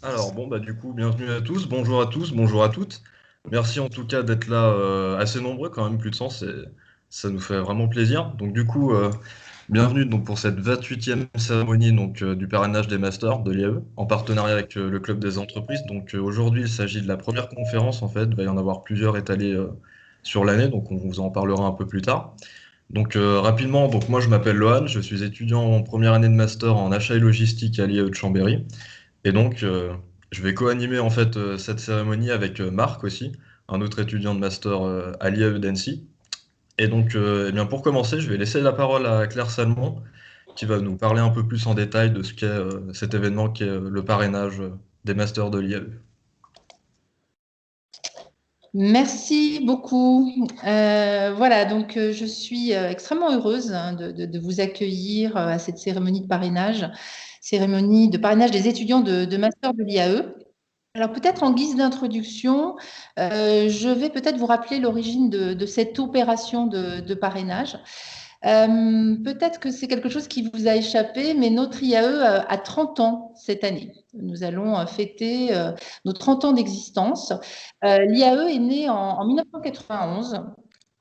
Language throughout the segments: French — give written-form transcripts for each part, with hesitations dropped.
Alors bon, bah du coup, bienvenue à tous, bonjour à toutes. Merci en tout cas d'être là assez nombreux, quand même plus de 100, ça nous fait vraiment plaisir. Donc du coup, bienvenue donc, pour cette 28e cérémonie du parrainage des masters de l'IAE, en partenariat avec le Club des entreprises. Donc aujourd'hui, il s'agit de la première conférence, en fait, il va y en avoir plusieurs étalées sur l'année, donc on vous en parlera un peu plus tard. Donc rapidement, donc moi je m'appelle Lohan, je suis étudiant en première année de master en achat et logistique à l'IAE de Chambéry. Et donc, je vais co-animer en fait cette cérémonie avec Marc aussi, un autre étudiant de master à l'IAE d'Annecy. Et donc, eh bien, pour commencer, je vais laisser la parole à Claire Salmon, qui va nous parler un peu plus en détail de ce qu'est cet événement qui est le parrainage des masters de l'IAE. Merci beaucoup. Voilà, donc je suis extrêmement heureuse de vous accueillir à cette cérémonie de parrainage des étudiants de master de l'IAE. Alors peut-être en guise d'introduction, je vais peut-être vous rappeler l'origine de cette opération de parrainage. Peut-être que c'est quelque chose qui vous a échappé, mais notre IAE a 30 ans cette année. Nous allons fêter nos 30 ans d'existence. L'IAE est né en 1991,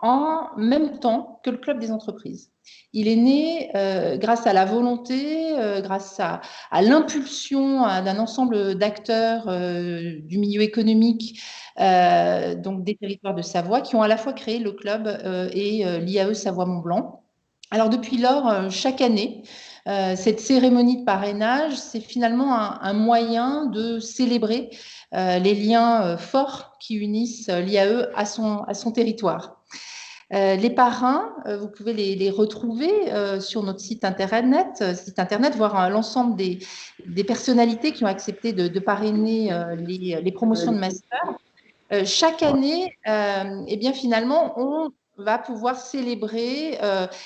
en même temps que le Club des entreprises. Il est né grâce à la volonté, grâce à l'impulsion d'un ensemble d'acteurs du milieu économique, donc des territoires de Savoie, qui ont à la fois créé le club et l'IAE Savoie-Mont-Blanc. Alors depuis lors, chaque année, cette cérémonie de parrainage, c'est finalement un moyen de célébrer les liens forts qui unissent l'IAE à son territoire. Les parrains, vous pouvez les retrouver sur notre site internet, voir l'ensemble des personnalités qui ont accepté de parrainer les promotions de master. Chaque année, eh bien finalement, on va pouvoir célébrer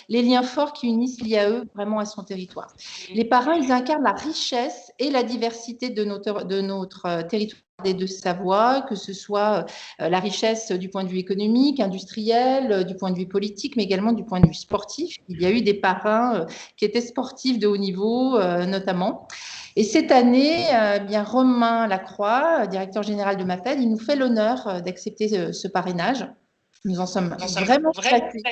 les liens forts qui unissent l'IAE vraiment à son territoire. Les parrains, ils incarnent la richesse et la diversité de notre territoire des Deux-Savoie, que ce soit la richesse du point de vue économique, industriel, du point de vue politique, mais également du point de vue sportif. Il y a eu des parrains qui étaient sportifs de haut niveau, notamment. Et cette année, bien Romain Lacroix, directeur général de MAPED, il nous fait l'honneur d'accepter ce parrainage. Nous en sommes vraiment flattés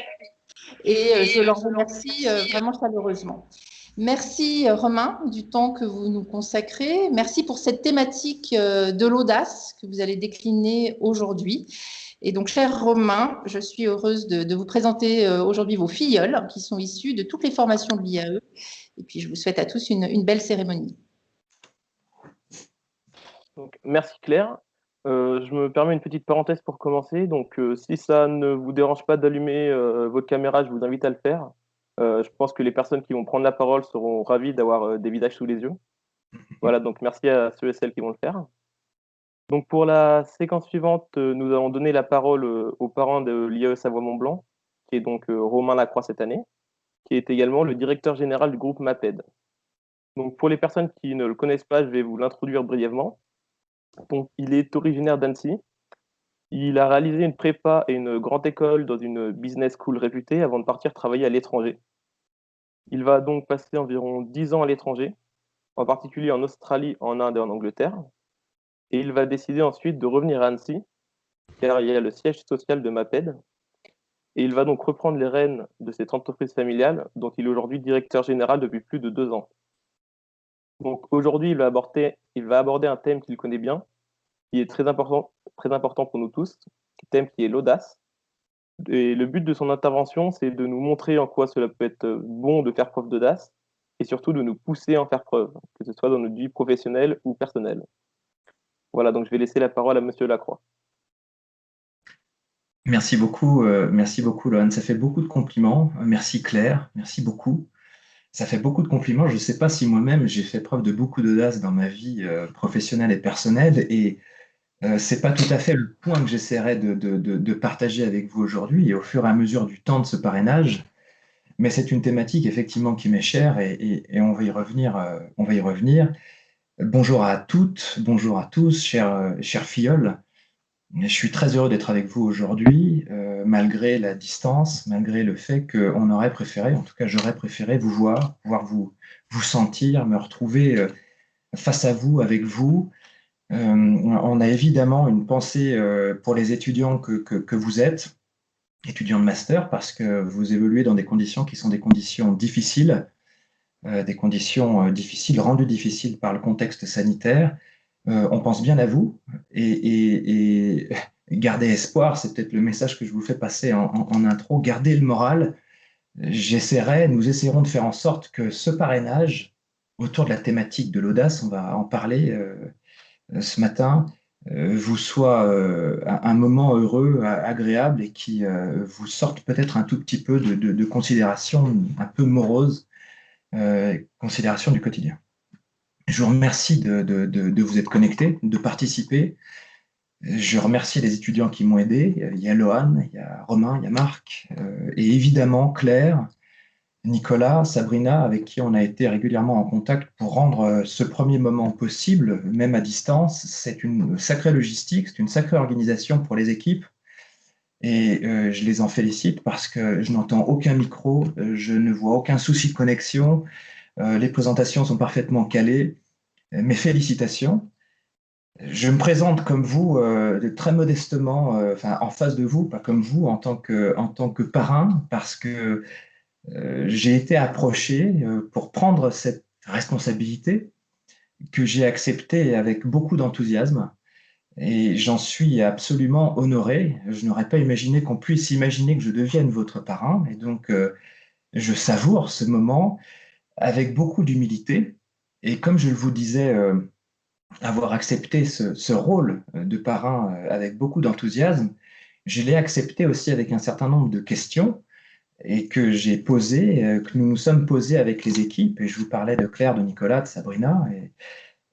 et je l'en remercie vraiment chaleureusement. Merci Romain du temps que vous nous consacrez. Merci pour cette thématique de l'audace que vous allez décliner aujourd'hui. Et donc, cher Romain, je suis heureuse de vous présenter aujourd'hui vos filleuls qui sont issus de toutes les formations de l'IAE. Et puis, je vous souhaite à tous une belle cérémonie. Donc, merci Claire. Je me permets une petite parenthèse pour commencer. Donc, si ça ne vous dérange pas d'allumer votre caméra, je vous invite à le faire. Je pense que les personnes qui vont prendre la parole seront ravies d'avoir des visages sous les yeux. Voilà, donc merci à ceux et celles qui vont le faire. Donc, pour la séquence suivante, nous allons donner la parole aux parents de l'IAE Savoie-Mont-Blanc, qui est donc Romain Lacroix cette année, qui est également le directeur général du groupe MAPED. Donc, pour les personnes qui ne le connaissent pas, je vais vous l'introduire brièvement. Donc, il est originaire d'Annecy. Il a réalisé une prépa et une grande école dans une business school réputée avant de partir travailler à l'étranger. Il va donc passer environ 10 ans à l'étranger, en particulier en Australie, en Inde et en Angleterre. Et il va décider ensuite de revenir à Annecy, car il y a le siège social de MAPED. Et il va donc reprendre les rênes de cette entreprise familiale, dont il est aujourd'hui directeur général depuis plus de 2 ans. Donc aujourd'hui, il va aborder un thème qu'il connaît bien, qui est très important pour nous tous, un thème qui est l'audace. Et le but de son intervention, c'est de nous montrer en quoi cela peut être bon de faire preuve d'audace et surtout de nous pousser à en faire preuve, que ce soit dans notre vie professionnelle ou personnelle. Voilà, donc je vais laisser la parole à Monsieur Lacroix. Merci beaucoup, Lohan. Ça fait beaucoup de compliments. Merci Claire, merci beaucoup. Ça fait beaucoup de compliments. Je ne sais pas si moi-même j'ai fait preuve de beaucoup d'audace dans ma vie professionnelle et personnelle, et c'est pas tout à fait le point que j'essaierai de partager avec vous aujourd'hui et au fur et à mesure du temps de ce parrainage. Mais c'est une thématique effectivement qui m'est chère et on va y revenir. On va y revenir. Bonjour à toutes, bonjour à tous, chers filles. Je suis très heureux d'être avec vous aujourd'hui, malgré la distance, malgré le fait qu'on aurait préféré, en tout cas j'aurais préféré vous voir, pouvoir vous sentir, me retrouver face à vous, avec vous. On a évidemment une pensée pour les étudiants que vous êtes, étudiants de master, parce que vous évoluez dans des conditions qui sont des conditions difficiles, rendues difficiles par le contexte sanitaire. On pense bien à vous et gardez espoir, c'est peut-être le message que je vous fais passer en intro, gardez le moral. Nous essaierons de faire en sorte que ce parrainage, autour de la thématique de l'audace, on va en parler ce matin, vous soit un moment heureux, agréable et qui vous sorte peut-être un tout petit peu de considération un peu morose, considération du quotidien. Je vous remercie de vous être connectés, de participer. Je remercie les étudiants qui m'ont aidé. Il y a Lohan, il y a Romain, il y a Marc, et évidemment Claire, Nicolas, Sabrina, avec qui on a été régulièrement en contact pour rendre ce premier moment possible, même à distance. C'est une sacrée logistique, c'est une sacrée organisation pour les équipes. Et je les en félicite parce que je n'entends aucun micro, je ne vois aucun souci de connexion. Les présentations sont parfaitement calées. Mes félicitations. Je me présente comme vous, très modestement, en face de vous, pas comme vous, en tant que parrain, parce que j'ai été approché pour prendre cette responsabilité que j'ai acceptée avec beaucoup d'enthousiasme et j'en suis absolument honoré. Je n'aurais pas imaginé qu'on puisse imaginer que je devienne votre parrain et donc je savoure ce moment avec beaucoup d'humilité et comme je vous disais, avoir accepté ce rôle de parrain avec beaucoup d'enthousiasme, je l'ai accepté aussi avec un certain nombre de questions et que j'ai posé, que nous nous sommes posés avec les équipes, et je vous parlais de Claire, de Nicolas, de Sabrina,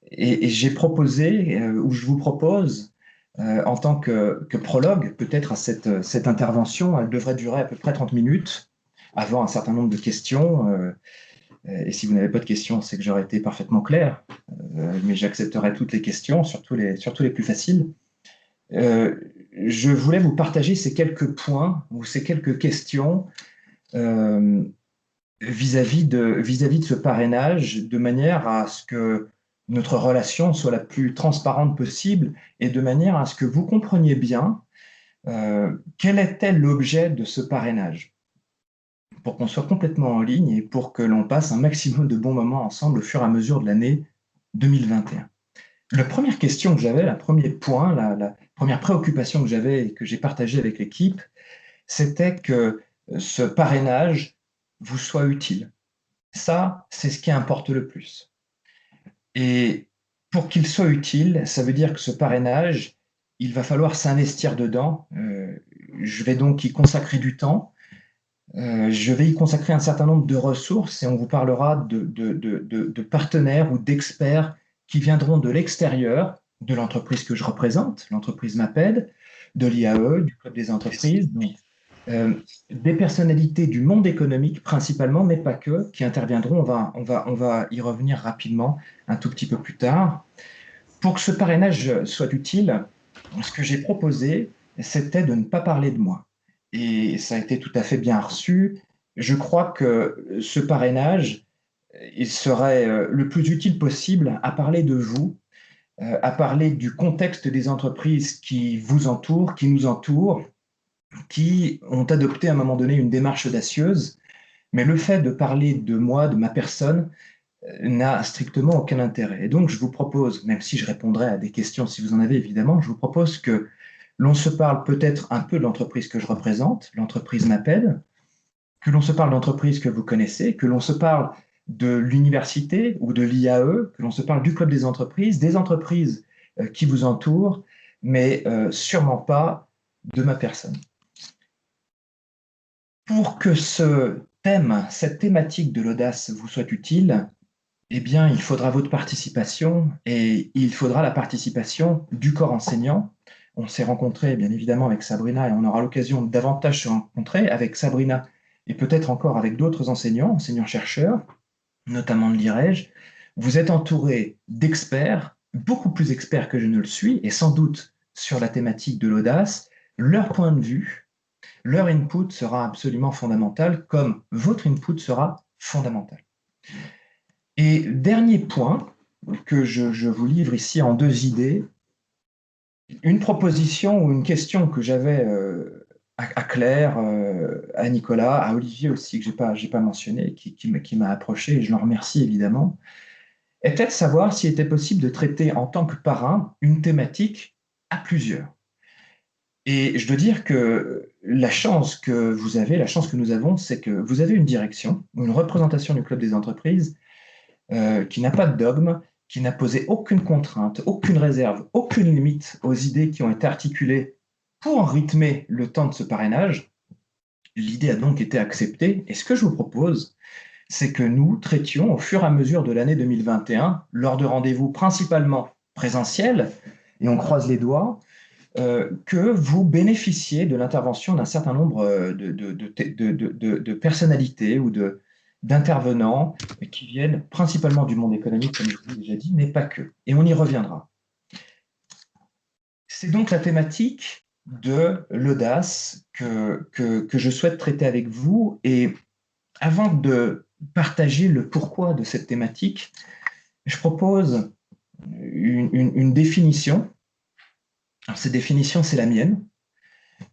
et j'ai proposé, ou je vous propose, en tant que prologue, peut-être à cette intervention, elle devrait durer à peu près 30 minutes, avant un certain nombre de questions, et si vous n'avez pas de questions, c'est que j'aurais été parfaitement clair, mais j'accepterai toutes les questions, surtout les plus faciles. Je voulais vous partager ces quelques points, ou ces quelques questions, vis-à-vis de ce parrainage, de manière à ce que notre relation soit la plus transparente possible et de manière à ce que vous compreniez bien quel était l'objet de ce parrainage, pour qu'on soit complètement en ligne et pour que l'on passe un maximum de bons moments ensemble au fur et à mesure de l'année 2021. La première question que j'avais, le premier point, la première préoccupation que j'avais et que j'ai partagée avec l'équipe, c'était que ce parrainage vous soit utile. Ça, c'est ce qui importe le plus. Et pour qu'il soit utile, ça veut dire que ce parrainage, il va falloir s'investir dedans. Je vais donc y consacrer du temps. Je vais y consacrer un certain nombre de ressources et on vous parlera de partenaires ou d'experts qui viendront de l'extérieur, de l'entreprise que je représente, l'entreprise MAPED, de l'IAE, du Club des entreprises, donc, des personnalités du monde économique principalement, mais pas que, qui interviendront. On va y revenir rapidement un tout petit peu plus tard. Pour que ce parrainage soit utile, ce que j'ai proposé, c'était de ne pas parler de moi. Et ça a été tout à fait bien reçu. Je crois que ce parrainage, il serait le plus utile possible à parler de vous, à parler du contexte des entreprises qui vous entourent, qui nous entourent, qui ont adopté à un moment donné une démarche audacieuse, mais le fait de parler de moi, de ma personne, n'a strictement aucun intérêt. Et donc, je vous propose, même si je répondrai à des questions si vous en avez évidemment, je vous propose que l'on se parle peut-être un peu de l'entreprise que je représente, l'entreprise MAPED, que l'on se parle d'entreprises que vous connaissez, que l'on se parle de l'université ou de l'IAE, que l'on se parle du Club des entreprises qui vous entourent, mais sûrement pas de ma personne. Pour que cette thématique de l'audace vous soit utile, eh bien, il faudra votre participation et il faudra la participation du corps enseignant. On s'est rencontré bien évidemment avec Sabrina et on aura l'occasion de davantage se rencontrer avec Sabrina et peut-être encore avec d'autres enseignants-chercheurs, notamment de l'IREJ. Vous êtes entouré d'experts, beaucoup plus experts que je ne le suis, et sans doute sur la thématique de l'audace. Leur point de vue, leur input sera absolument fondamental, comme votre input sera fondamental. Et dernier point que je vous livre ici en 2 idées, Une proposition ou une question que j'avais à Claire, à Nicolas, à Olivier aussi, que j'ai pas mentionné, qui m'a approché, et je l'en remercie évidemment, était de savoir s'il était possible de traiter en tant que parrain une thématique à plusieurs. Et je dois dire que la chance que vous avez, la chance que nous avons, c'est que vous avez une direction, une représentation du Club des entreprises qui n'a pas de dogme, qui n'a posé aucune contrainte, aucune réserve, aucune limite aux idées qui ont été articulées pour rythmer le temps de ce parrainage. L'idée a donc été acceptée. Et ce que je vous propose, c'est que nous traitions au fur et à mesure de l'année 2021, lors de rendez-vous principalement présentiels, et on croise les doigts, que vous bénéficiez de l'intervention d'un certain nombre de personnalités ou d'intervenants qui viennent principalement du monde économique, comme je vous l'ai déjà dit, mais pas que. Et on y reviendra. C'est donc la thématique de l'audace que je souhaite traiter avec vous. Et avant de partager le pourquoi de cette thématique, je propose une définition. Alors, cette définition, c'est la mienne.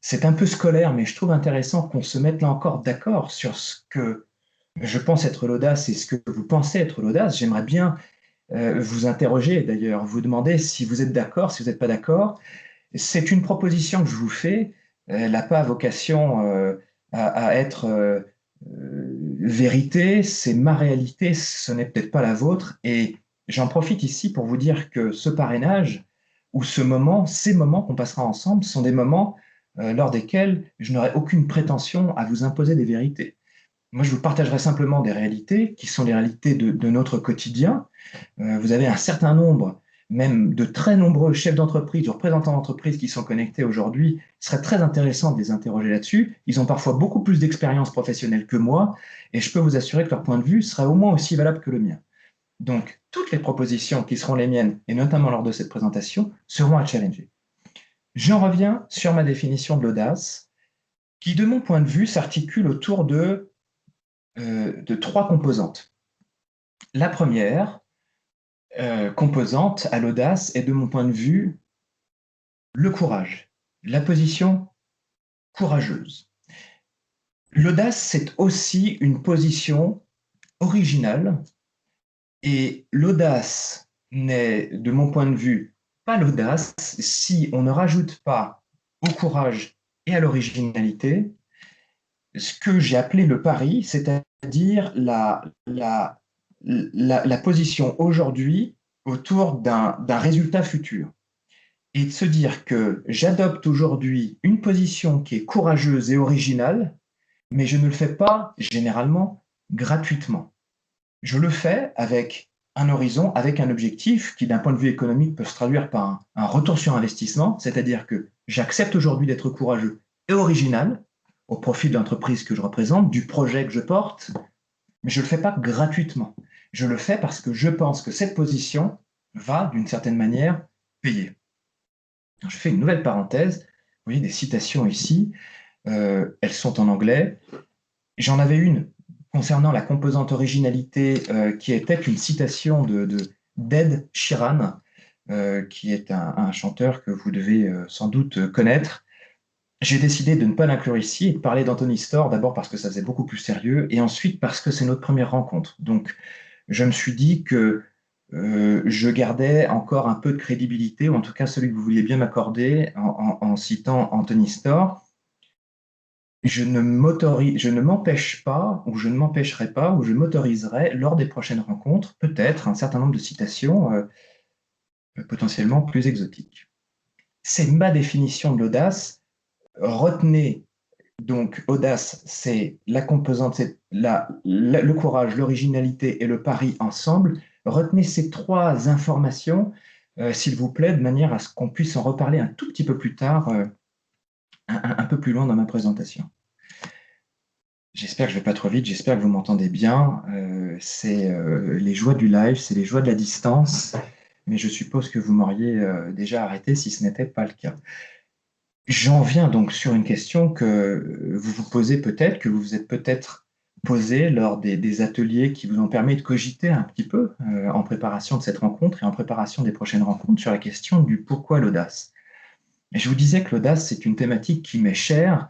C'est un peu scolaire, mais je trouve intéressant qu'on se mette là encore d'accord sur ce que je pense être l'audace et ce que vous pensez être l'audace. J'aimerais bien vous interroger, d'ailleurs, vous demander si vous êtes d'accord, si vous n'êtes pas d'accord. C'est une proposition que je vous fais. Elle n'a pas vocation à être vérité. C'est ma réalité, ce n'est peut-être pas la vôtre. Et j'en profite ici pour vous dire que ce parrainage, ou ce moment, ces moments qu'on passera ensemble, sont des moments lors desquels je n'aurai aucune prétention à vous imposer des vérités. Moi, je vous partagerai simplement des réalités qui sont les réalités de notre quotidien. Vous avez un certain nombre, même de très nombreux chefs d'entreprise, de représentants d'entreprise qui sont connectés aujourd'hui. Ce serait très intéressant de les interroger là-dessus. Ils ont parfois beaucoup plus d'expérience professionnelle que moi, et je peux vous assurer que leur point de vue sera au moins aussi valable que le mien. Donc, toutes les propositions qui seront les miennes, et notamment lors de cette présentation, seront à challenger. J'en reviens sur ma définition de l'audace, qui, de mon point de vue, s'articule autour de 3 composantes. La première composante à l'audace est, de mon point de vue, le courage, la position courageuse. L'audace, c'est aussi une position originale, et l'audace n'est, de mon point de vue, pas l'audace si on ne rajoute pas au courage et à l'originalité ce que j'ai appelé le pari, c'est-à-dire la position aujourd'hui autour d'un résultat futur. Et de se dire que j'adopte aujourd'hui une position qui est courageuse et originale, mais je ne le fais pas généralement gratuitement. Je le fais avec un horizon, avec un objectif qui, d'un point de vue économique, peut se traduire par un retour sur investissement, c'est-à-dire que j'accepte aujourd'hui d'être courageux et original au profit de l'entreprise que je représente, du projet que je porte, mais je ne le fais pas gratuitement. Je le fais parce que je pense que cette position va, d'une certaine manière, payer. Alors, je fais une nouvelle parenthèse. Vous voyez des citations ici. Elles sont en anglais. J'en avais une concernant la composante originalité, qui était une citation d'Ed Sheeran, qui est un chanteur que vous devez sans doute connaître. J'ai décidé de ne pas l'inclure ici et de parler d'Anthony Storr, d'abord parce que ça faisait beaucoup plus sérieux, et ensuite parce que c'est notre première rencontre. Donc, je me suis dit que je gardais encore un peu de crédibilité, ou en tout cas celui que vous vouliez bien m'accorder en citant Anthony Storr. Je ne m'empêche pas, ou je ne m'empêcherai pas, ou je m'autoriserai, lors des prochaines rencontres, peut-être un certain nombre de citations potentiellement plus exotiques. C'est ma définition de l'audace. Retenez donc, audace, c'est la composante, c'est le courage, l'originalité et le pari ensemble. Retenez ces 3 informations, s'il vous plaît, de manière à ce qu'on puisse en reparler un tout petit peu plus tard, un peu plus loin dans ma présentation. J'espère que je ne vais pas trop vite, j'espère que vous m'entendez bien. C'est les joies du live, c'est les joies de la distance, mais je suppose que vous m'auriez déjà arrêté si ce n'était pas le cas. J'en viens donc sur une question que vous vous posez peut-être, que vous vous êtes peut-être posée lors des ateliers qui vous ont permis de cogiter un petit peu en préparation de cette rencontre et en préparation des prochaines rencontres sur la question du pourquoi l'audace. Et je vous disais que l'audace, c'est une thématique qui m'est chère.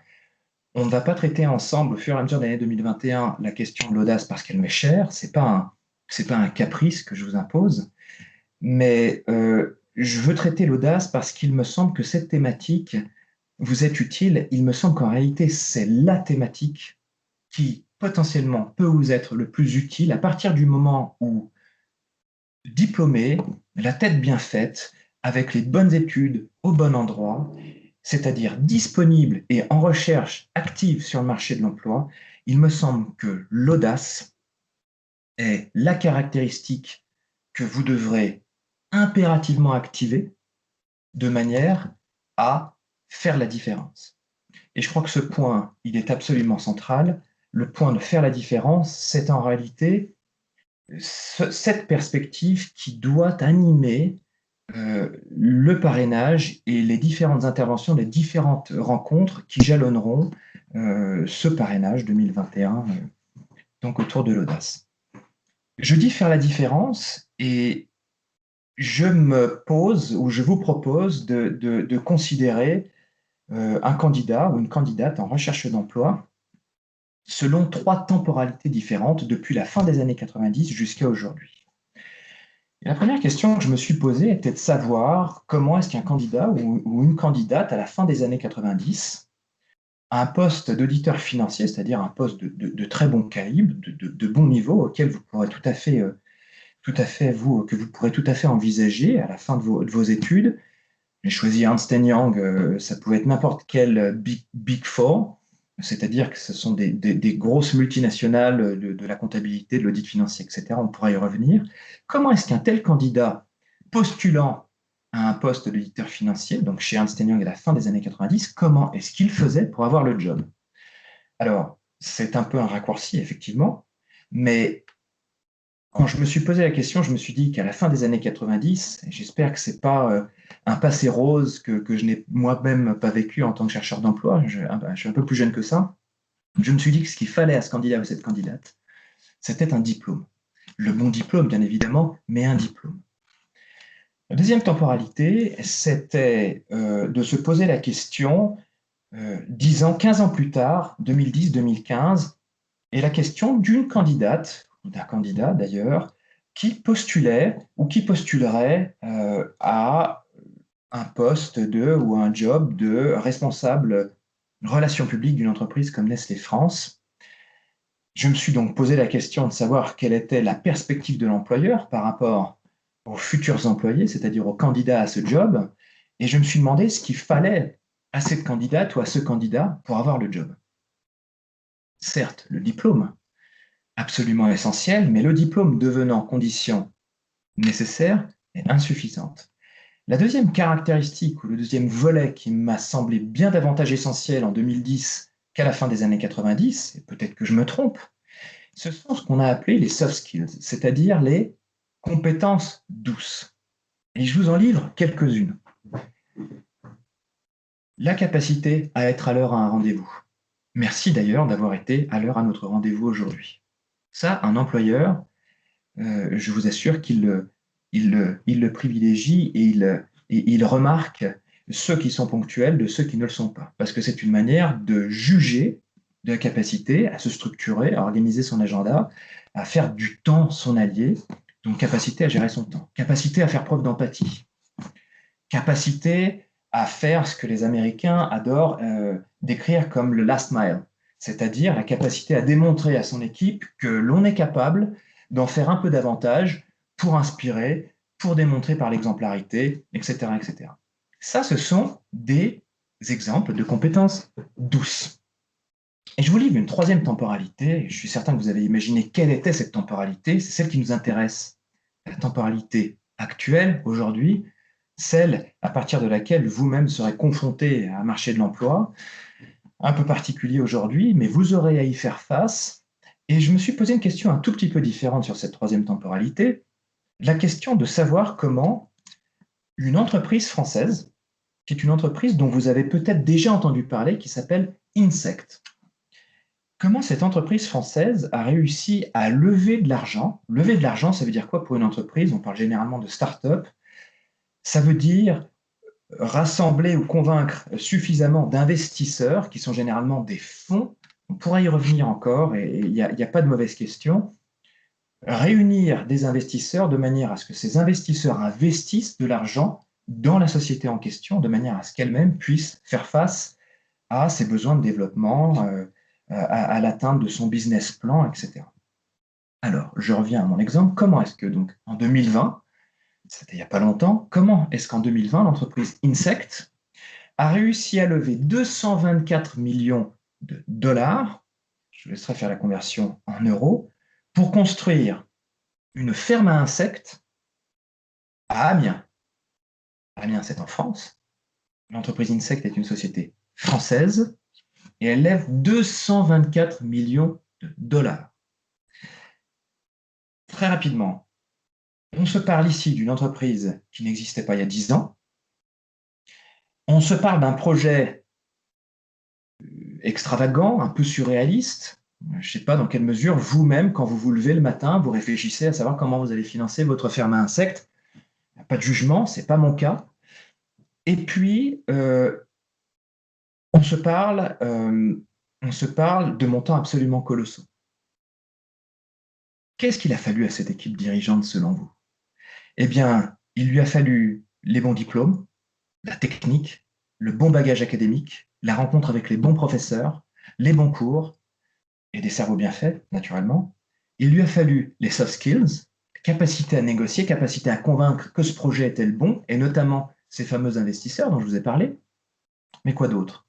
On ne va pas traiter ensemble, au fur et à mesure de l'année 2021, la question de l'audace parce qu'elle m'est chère. C'est pas un caprice que je vous impose. Mais je veux traiter l'audace parce qu'il me semble que cette thématique vous est utile. Il me semble qu'en réalité, c'est la thématique qui potentiellement peut vous être le plus utile à partir du moment où, diplômé, la tête bien faite, avec les bonnes études au bon endroit, c'est-à-dire disponible et en recherche active sur le marché de l'emploi, il me semble que l'audace est la caractéristique que vous devrez impérativement activer de manière à faire la différence. Et je crois que ce point, il est absolument central. Le point de faire la différence, c'est en réalité cette perspective qui doit animer le parrainage et les différentes interventions, les différentes rencontres qui jalonneront ce parrainage 2021, donc autour de l'audace. Je dis faire la différence et je me pose ou je vous propose de considérer un candidat ou une candidate en recherche d'emploi selon 3 temporalités différentes depuis la fin des années 90 jusqu'à aujourd'hui. Et la première question que je me suis posée était de savoir comment est-ce qu'un candidat ou une candidate à la fin des années 90 a un poste d'auditeur financier, c'est-à-dire un poste de très bon calibre, de bon niveau, auquel vous pourrez tout à fait que vous pourrez tout à fait envisager à la fin de vos études. J'ai choisi Ernst Young, ça pouvait être n'importe quel Big Four, c'est-à-dire que ce sont des grosses multinationales de la comptabilité, de l'audit financier, etc. On pourra y revenir. Comment est-ce qu'un tel candidat postulant à un poste d'auditeur financier, donc chez Ernst Young à la fin des années 90, comment est-ce qu'il faisait pour avoir le job? Alors, c'est un peu un raccourci, effectivement, mais quand je me suis posé la question, je me suis dit qu'à la fin des années 90, et j'espère que ce n'est pas un passé rose que je n'ai moi-même pas vécu en tant que chercheur d'emploi, je suis un peu plus jeune que ça, je me suis dit que ce qu'il fallait à ce candidat ou cette candidate, c'était un diplôme. Le bon diplôme, bien évidemment, mais un diplôme. La deuxième temporalité, c'était de se poser la question, 10 ans, 15 ans plus tard, 2010-2015, et la question d'une candidate, ou d'un candidat d'ailleurs, qui postulait ou qui postulerait à un poste ou un job de responsable relations publiques d'une entreprise comme Nestlé France. Je me suis donc posé la question de savoir quelle était la perspective de l'employeur par rapport aux futurs employés, c'est-à-dire aux candidats à ce job, et je me suis demandé ce qu'il fallait à cette candidate ou à ce candidat pour avoir le job. Certes, le diplôme, absolument essentiel, mais le diplôme devenant condition nécessaire et insuffisante. La deuxième caractéristique ou le deuxième volet qui m'a semblé bien davantage essentiel en 2010 qu'à la fin des années 90, et peut-être que je me trompe, ce sont ce qu'on a appelé les soft skills, c'est-à-dire les compétences douces. Et je vous en livre quelques-unes. La capacité à être à l'heure à un rendez-vous. Merci d'ailleurs d'avoir été à l'heure à notre rendez-vous aujourd'hui. Ça, un employeur, je vous assure qu'il le privilégie et il remarque ceux qui sont ponctuels de ceux qui ne le sont pas. Parce que c'est une manière de juger de la capacité à se structurer, à organiser son agenda, à faire du temps son allié, donc capacité à gérer son temps, capacité à faire preuve d'empathie, capacité à faire ce que les Américains adorent décrire comme le last mile, c'est-à-dire la capacité à démontrer à son équipe que l'on est capable d'en faire un peu davantage pour inspirer, pour démontrer par l'exemplarité, etc., etc. Ça, ce sont des exemples de compétences douces. Et je vous livre une troisième temporalité, et je suis certain que vous avez imaginé quelle était cette temporalité, c'est celle qui nous intéresse. La temporalité actuelle, aujourd'hui, celle à partir de laquelle vous-même serez confronté à un marché de l'emploi, un peu particulier aujourd'hui, mais vous aurez à y faire face. Et je me suis posé une question un tout petit peu différente sur cette troisième temporalité, la question de savoir comment une entreprise française, qui est une entreprise dont vous avez peut-être déjà entendu parler, qui s'appelle Insect, comment cette entreprise française a réussi à lever de l'argent. Lever de l'argent, ça veut dire quoi pour une entreprise? On parle généralement de start-up. Ça veut dire rassembler ou convaincre suffisamment d'investisseurs, qui sont généralement des fonds, on pourra y revenir encore, et il n'y a pas de mauvaise question, réunir des investisseurs de manière à ce que ces investisseurs investissent de l'argent dans la société en question, de manière à ce qu'elle-même puisse faire face à ses besoins de développement, à l'atteinte de son business plan, etc. Alors, je reviens à mon exemple. Comment est-ce que, donc, en 2020, c'était il n'y a pas longtemps, comment est-ce qu'en 2020, l'entreprise Insect a réussi à lever 224 millions de dollars, je laisserai faire la conversion en euros, pour construire une ferme à insectes à Amiens. Amiens, c'est en France. L'entreprise Insect est une société française et elle lève 224 millions de dollars. Très rapidement, on se parle ici d'une entreprise qui n'existait pas il y a 10 ans. On se parle d'un projet extravagant, un peu surréaliste. Je ne sais pas dans quelle mesure vous-même, quand vous vous levez le matin, vous réfléchissez à savoir comment vous allez financer votre ferme à insectes. Il n'y a pas de jugement, ce n'est pas mon cas. Et puis, on se parle de montants absolument colossaux. Qu'est-ce qu'il a fallu à cette équipe dirigeante selon vous? Eh bien, il lui a fallu les bons diplômes, la technique, le bon bagage académique, la rencontre avec les bons professeurs, les bons cours et des cerveaux bien faits, naturellement. Il lui a fallu les soft skills, capacité à négocier, capacité à convaincre que ce projet était le bon, et notamment ces fameux investisseurs dont je vous ai parlé. Mais quoi d'autre?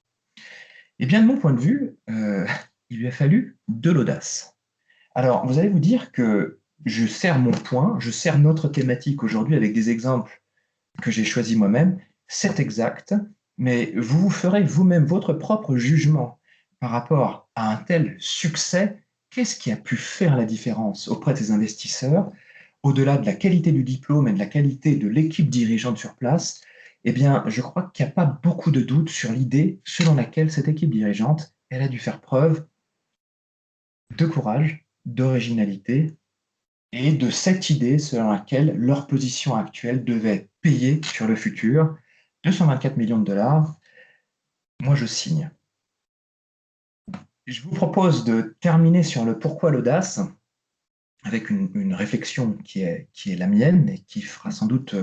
Eh bien, de mon point de vue, il lui a fallu de l'audace. Alors, vous allez vous dire que je sers mon point, je sers notre thématique aujourd'hui avec des exemples que j'ai choisis moi-même. C'est exact, mais vous vous ferez vous-même votre propre jugement par rapport à un tel succès. Qu'est-ce qui a pu faire la différence auprès des investisseurs, au-delà de la qualité du diplôme et de la qualité de l'équipe dirigeante sur place? Eh bien, je crois qu'il n'y a pas beaucoup de doute sur l'idée selon laquelle cette équipe dirigeante, elle a dû faire preuve de courage, d'originalité et de cette idée selon laquelle leur position actuelle devait payer sur le futur. 224 millions de dollars, moi je signe. Je vous propose de terminer sur le pourquoi l'audace avec une réflexion qui est la mienne et qui fera sans doute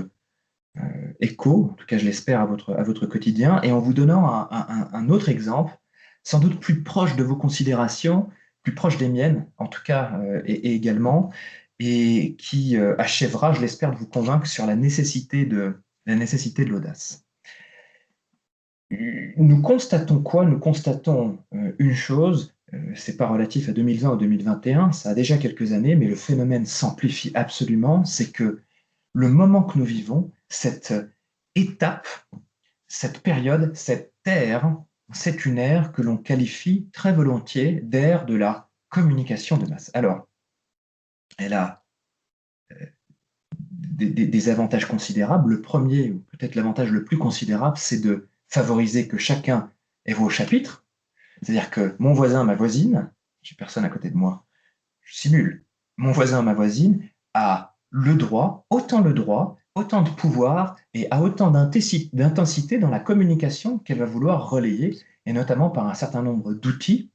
écho, en tout cas je l'espère, à votre quotidien, et en vous donnant un autre exemple, sans doute plus proche de vos considérations, plus proche des miennes, en tout cas, et également, et qui achèvera, je l'espère, de vous convaincre sur la nécessité de l'audace. Nous constatons quoi? Nous constatons une chose, c'est pas relatif à 2020 ou 2021, ça a déjà quelques années, mais le phénomène s'amplifie absolument, c'est que le moment que nous vivons, cette étape, cette période, cette ère, c'est une ère que l'on qualifie très volontiers d'ère de la communication de masse. Alors, elle a des avantages considérables. Le premier, ou peut-être l'avantage le plus considérable, c'est de favoriser que chacun ait voix au chapitre. C'est-à-dire que mon voisin, ma voisine, j'ai personne à côté de moi, je simule, mon voisin, ma voisine a le droit, autant de pouvoir et a autant d'intensité dans la communication qu'elle va vouloir relayer, et notamment par un certain nombre d'outils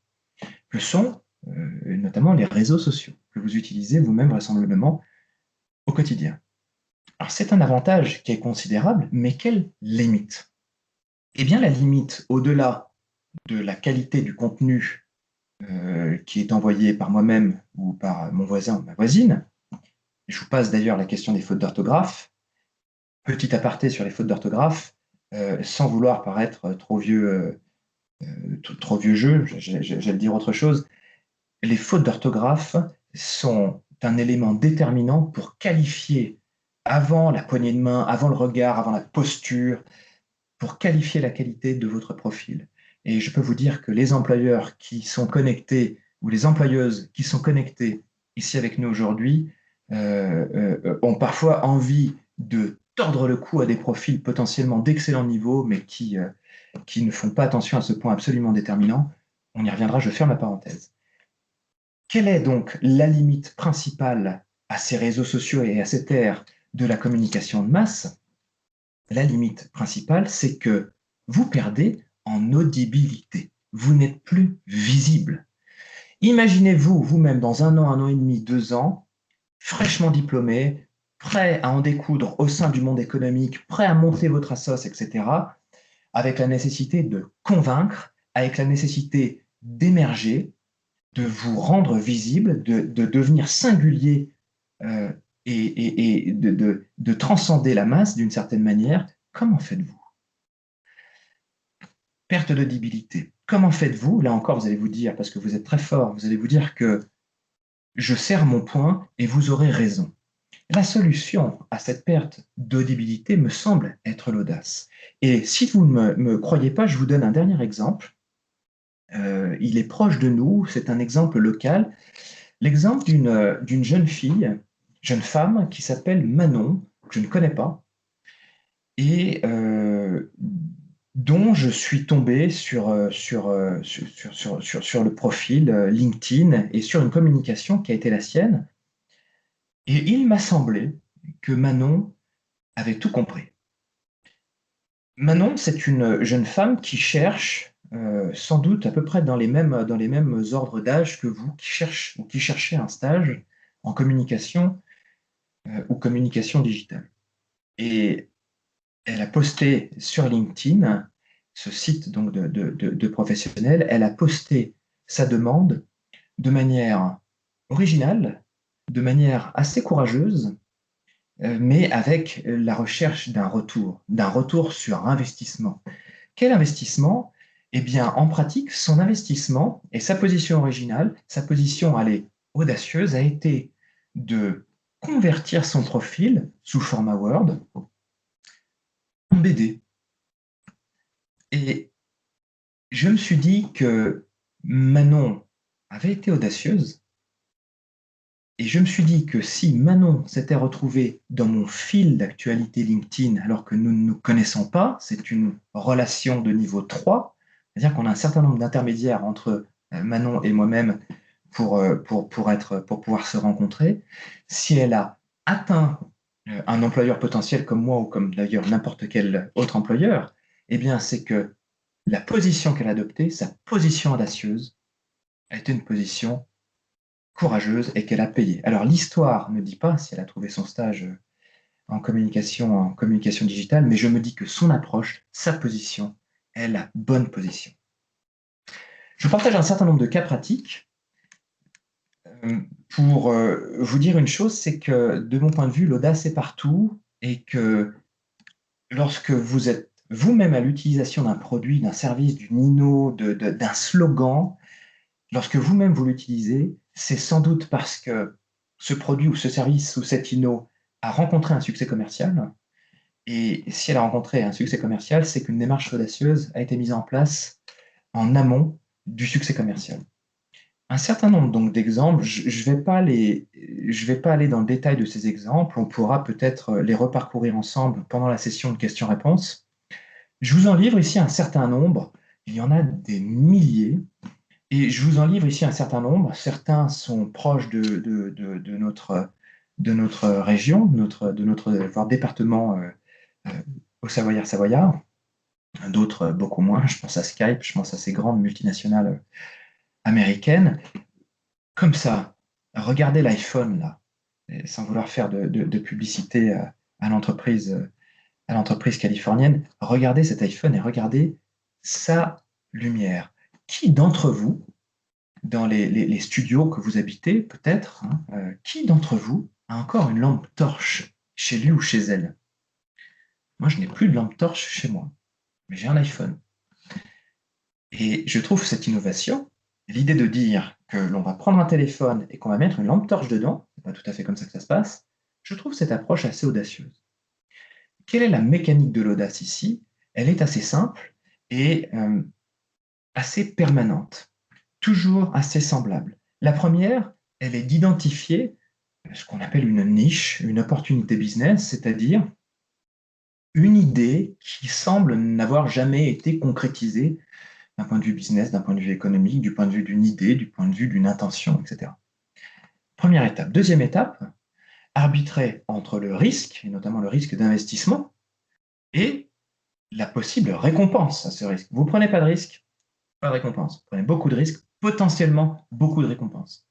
que sont notamment les réseaux sociaux, que vous utilisez vous-même vraisemblablement au quotidien. Alors c'est un avantage qui est considérable, mais quelle limite? Eh bien la limite, au-delà de la qualité du contenu qui est envoyé par moi-même ou par mon voisin ou ma voisine, je vous passe d'ailleurs la question des fautes d'orthographe. Petit aparté sur les fautes d'orthographe, sans vouloir paraître trop vieux jeu, j'allais dire autre chose. Les fautes d'orthographe sont un élément déterminant pour qualifier, avant la poignée de main, avant le regard, avant la posture, pour qualifier la qualité de votre profil. Et je peux vous dire que les employeurs qui sont connectés ou les employeuses qui sont connectées ici avec nous aujourd'hui ont parfois envie de tordre le cou à des profils potentiellement d'excellent niveau, mais qui ne font pas attention à ce point absolument déterminant. On y reviendra, je ferme la parenthèse. Quelle est donc la limite principale à ces réseaux sociaux et à cette ère de la communication de masse? la limite principale, c'est que vous perdez en audibilité. Vous n'êtes plus visible. Imaginez-vous, vous-même, dans 1 an et demi, 2 ans, fraîchement diplômé, prêt à en découdre au sein du monde économique, prêt à monter votre assos, etc., avec la nécessité de convaincre, avec la nécessité d'émerger, de vous rendre visible, de devenir singulier et de transcender la masse d'une certaine manière. Comment faites-vous? Perte d'audibilité. Comment faites-vous? Là encore, vous allez vous dire, parce que vous êtes très fort, vous allez vous dire que je serre mon poing et vous aurez raison. La solution à cette perte d'audibilité me semble être l'audace. Et si vous ne me croyez pas, je vous donne un dernier exemple. Il est proche de nous, c'est un exemple local. L'exemple d'une jeune fille, jeune femme qui s'appelle Manon, que je ne connais pas, et dont je suis tombé sur le profil LinkedIn et sur une communication qui a été la sienne. Et il m'a semblé que Manon avait tout compris. Manon, c'est une jeune femme qui cherche, sans doute à peu près dans les mêmes ordres d'âge que vous, qui cherchez un stage en communication ou communication digitale. Et elle a posté sur LinkedIn, ce site donc de professionnels, elle a posté sa demande de manière originale, de manière assez courageuse, mais avec la recherche d'un retour sur investissement. Quel investissement? Eh bien, en pratique, son investissement et sa position originale, sa position, allez, audacieuse, a été de convertir son profil sous format Word en BD. Et je me suis dit que Manon avait été audacieuse, et je me suis dit que si Manon s'était retrouvée dans mon fil d'actualité LinkedIn alors que nous ne nous connaissons pas, c'est une relation de niveau 3, c'est-à-dire qu'on a un certain nombre d'intermédiaires entre Manon et moi-même pour pouvoir se rencontrer. Si elle a atteint un employeur potentiel comme moi ou comme d'ailleurs n'importe quel autre employeur, eh bien c'est que la position qu'elle a adoptée, sa position audacieuse, a été une position courageuse et qu'elle a payé. Alors l'histoire ne dit pas si elle a trouvé son stage en communication digitale, mais je me dis que son approche, sa position, est la bonne position. Je partage un certain nombre de cas pratiques pour vous dire une chose, c'est que de mon point de vue, l'audace est partout et que lorsque vous êtes vous-même à l'utilisation d'un produit, d'un service, d'une inno, d'un slogan, lorsque vous-même vous l'utilisez, c'est sans doute parce que ce produit ou ce service ou cette inno a rencontré un succès commercial. Et si elle a rencontré un succès commercial, c'est qu'une démarche audacieuse a été mise en place en amont du succès commercial. Un certain nombre donc d'exemples, je ne vais pas aller dans le détail de ces exemples, on pourra peut-être les reparcourir ensemble pendant la session de questions-réponses. Je vous en livre ici un certain nombre, il y en a des milliers, et je vous en livre ici un certain nombre. Certains sont proches de notre région, de notre département au Savoyard, d'autres beaucoup moins. Je pense à Skype, je pense à ces grandes multinationales américaines. Comme ça, regardez l'iPhone là, sans vouloir faire de publicité à l'entreprise californienne. Regardez cet iPhone et regardez sa lumière. Qui d'entre vous, dans les studios que vous habitez, peut-être, qui d'entre vous a encore une lampe torche chez lui ou chez elle? Moi, je n'ai plus de lampe torche chez moi, mais j'ai un iPhone. Et je trouve cette innovation, l'idée de dire que l'on va prendre un téléphone et qu'on va mettre une lampe torche dedans, c'est pas tout à fait comme ça que ça se passe, je trouve cette approche assez audacieuse. Quelle est la mécanique de l'audace ici? Elle est assez simple et assez permanente, toujours assez semblable. La première, elle est d'identifier ce qu'on appelle une niche, une opportunité business, c'est-à-dire une idée qui semble n'avoir jamais été concrétisée d'un point de vue business, d'un point de vue économique, du point de vue d'une idée, du point de vue d'une intention, etc. Première étape. Deuxième étape, arbitrer entre le risque, et notamment le risque d'investissement, et la possible récompense à ce risque. Vous ne prenez pas de risque, pas de récompense. Vous prenez beaucoup de risques, potentiellement beaucoup de récompenses.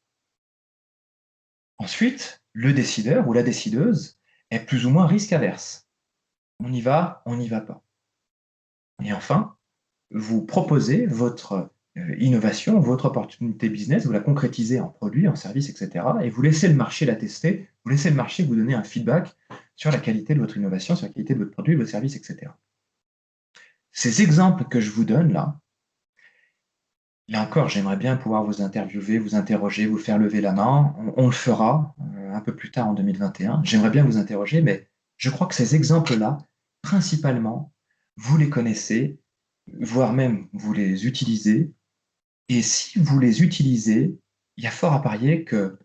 Ensuite, le décideur ou la décideuse est plus ou moins risque averse. On y va pas. Et enfin, vous proposez votre innovation, votre opportunité business, vous la concrétisez en produit, en service, etc. Et vous laissez le marché la tester, vous laissez le marché vous donner un feedback sur la qualité de votre innovation, sur la qualité de votre produit, de votre service, etc. Ces exemples que je vous donne là encore, j'aimerais bien pouvoir vous interviewer, vous interroger, vous faire lever la main. On le fera un peu plus tard en 2021. J'aimerais bien vous interroger, mais je crois que ces exemples-là, principalement, vous les connaissez, voire même vous les utilisez. Et si vous les utilisez, il y a fort à parier que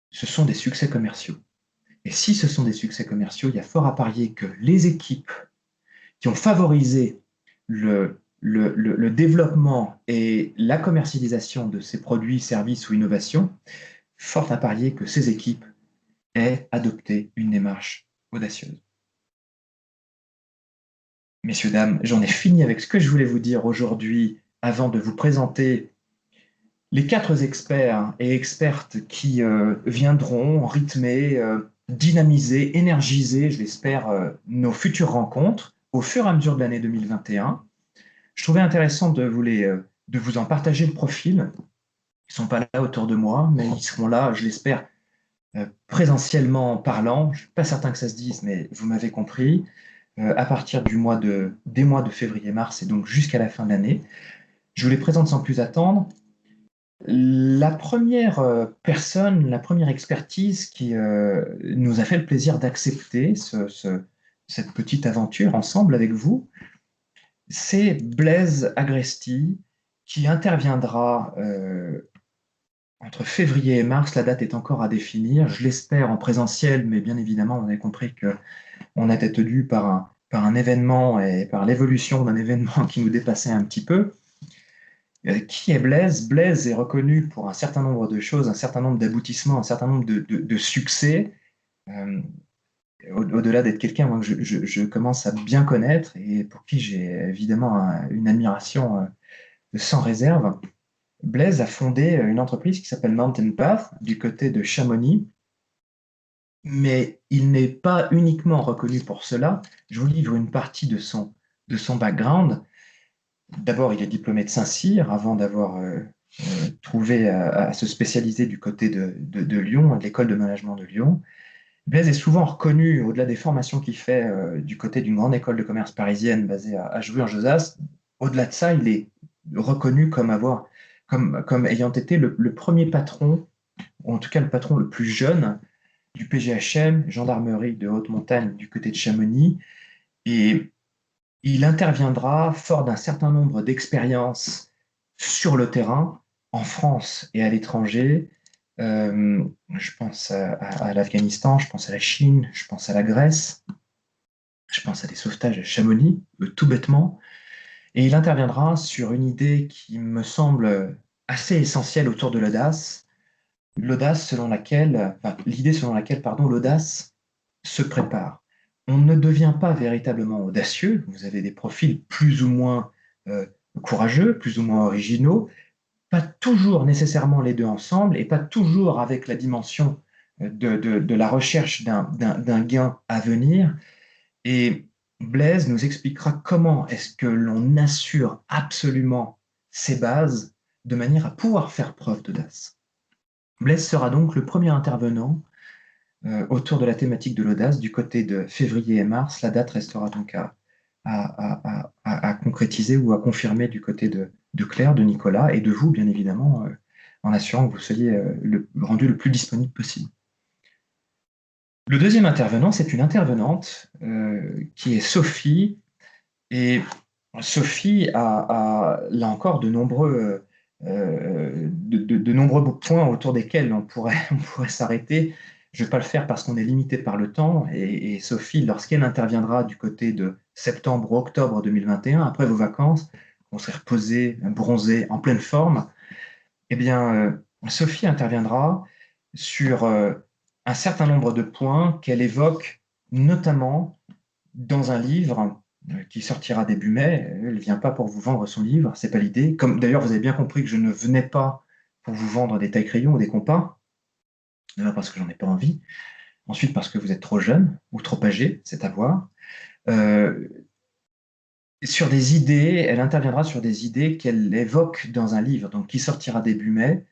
ce sont des succès commerciaux. Et si ce sont des succès commerciaux, il y a fort à parier que les équipes qui ont favorisé le développement et la commercialisation de ces produits, services ou innovations, fort à parier que ces équipes aient adopté une démarche audacieuse. Messieurs, dames, j'en ai fini avec ce que je voulais vous dire aujourd'hui avant de vous présenter les 4 experts et expertes qui viendront rythmer, dynamiser, énergiser, je l'espère, nos futures rencontres au fur et à mesure de l'année 2021. Je trouvais intéressant de vous en partager le profil. Ils ne sont pas là autour de moi, mais ils seront là, je l'espère, présentiellement parlant. Je ne suis pas certain que ça se dise, mais vous m'avez compris, à partir des mois de février-mars et donc jusqu'à la fin de l'année. Je vous les présente sans plus attendre. La première personne, la première expertise qui nous a fait le plaisir d'accepter cette petite aventure ensemble avec vous, c'est Blaise Agresti qui interviendra entre février et mars. La date est encore à définir. Je l'espère en présentiel, mais bien évidemment, vous avez compris qu'on a été tenu par un événement et par l'évolution d'un événement qui nous dépassait un petit peu. Qui est Blaise? Blaise est reconnu pour un certain nombre de choses, un certain nombre d'aboutissements, un certain nombre de succès. Au-delà d'être quelqu'un que je commence à bien connaître et pour qui j'ai évidemment une admiration sans réserve, Blaise a fondé une entreprise qui s'appelle Mountain Path du côté de Chamonix. Mais il n'est pas uniquement reconnu pour cela. Je vous livre une partie de son background. D'abord, il est diplômé de Saint-Cyr avant d'avoir trouvé à se spécialiser du côté de Lyon, de l'école de management de Lyon. Blaise est souvent reconnu, au-delà des formations qu'il fait du côté d'une grande école de commerce parisienne basée à Jouy-en-Josas. Au-delà de ça, il est reconnu comme ayant été le premier patron, ou en tout cas le patron le plus jeune du PGHM, gendarmerie de haute montagne du côté de Chamonix. Et il interviendra fort d'un certain nombre d'expériences sur le terrain, en France et à l'étranger. Je pense à l'Afghanistan, je pense à la Chine, je pense à la Grèce, je pense à des sauvetages à Chamonix, tout bêtement. Et il interviendra sur une idée qui me semble assez essentielle autour de l'audace. L'idée selon laquelle, l'audace se prépare. On ne devient pas véritablement audacieux. Vous avez des profils plus ou moins courageux, plus ou moins originaux, pas toujours nécessairement les deux ensemble et pas toujours avec la dimension de la recherche d'un gain à venir. Et Blaise nous expliquera comment est-ce que l'on assure absolument ces bases de manière à pouvoir faire preuve d'audace. Blaise sera donc le premier intervenant autour de la thématique de l'audace du côté de février et mars. La date restera donc à concrétiser ou à confirmer du côté de Claire, de Nicolas et de vous, bien évidemment, en assurant que vous soyez rendu le plus disponible possible. Le deuxième intervenant, c'est une intervenante qui est Sophie. Et Sophie a là encore de nombreux points autour desquels on pourrait s'arrêter. Je ne vais pas le faire parce qu'on est limité par le temps. Et Sophie, lorsqu'elle interviendra du côté de septembre ou octobre 2021, après vos vacances, on serait reposé, bronzé, en pleine forme, eh bien, Sophie interviendra sur un certain nombre de points qu'elle évoque notamment dans un livre qui sortira début mai. Elle ne vient pas pour vous vendre son livre, c'est pas l'idée. Comme d'ailleurs, vous avez bien compris que je ne venais pas pour vous vendre des tailles-crayons ou des compas, d'abord parce que j'en ai pas envie, ensuite parce que vous êtes trop jeune ou trop âgé, c'est à voir. Euh, sur des idées, elle interviendra sur des idées qu'elle évoque dans un livre, donc qui sortira début mai,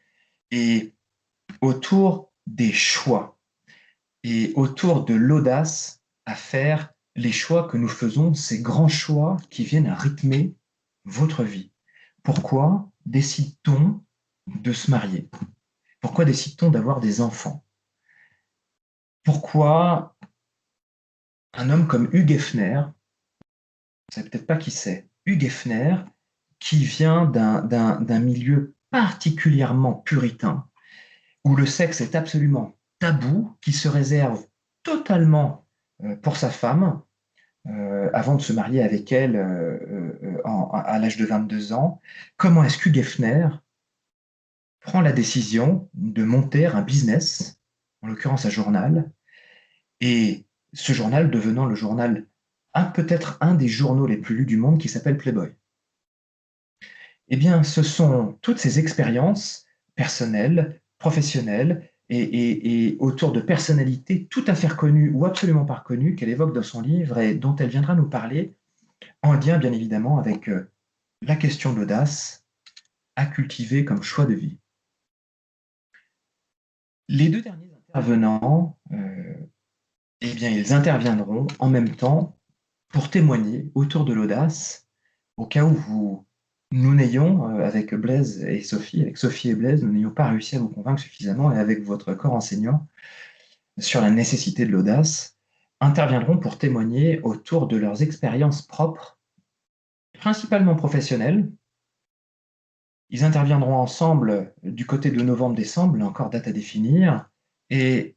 et autour des choix et autour de l'audace à faire les choix que nous faisons, ces grands choix qui viennent à rythmer votre vie. Pourquoi décide-t-on de se marier? Pourquoi décide-t-on d'avoir des enfants? Pourquoi un homme comme Hugh Hefner, vous ne savez peut-être pas qui c'est, Hugh Hefner, qui vient d'un milieu particulièrement puritain, où le sexe est absolument tabou, qui se réserve totalement pour sa femme, avant de se marier avec elle à l'âge de 22 ans. Comment est-ce que Geffner prend la décision de monter un business, en l'occurrence un journal, et ce journal devenant le journal, peut-être un des journaux les plus lus du monde, qui s'appelle Playboy. Eh bien, ce sont toutes ces expériences personnelles, professionnelles, et autour de personnalités tout à fait reconnues ou absolument pas reconnues qu'elle évoque dans son livre et dont elle viendra nous parler en lien bien évidemment avec la question de l'audace à cultiver comme choix de vie. Les deux derniers intervenants, eh bien, ils interviendront en même temps pour témoigner autour de l'audace, au cas où nous n'ayons, avec Blaise et Sophie, avec Sophie et Blaise, nous n'ayons pas réussi à vous convaincre suffisamment, et avec votre corps enseignant, sur la nécessité de l'audace, interviendront pour témoigner autour de leurs expériences propres, principalement professionnelles. Ils interviendront ensemble du côté de novembre-décembre, là encore date à définir, et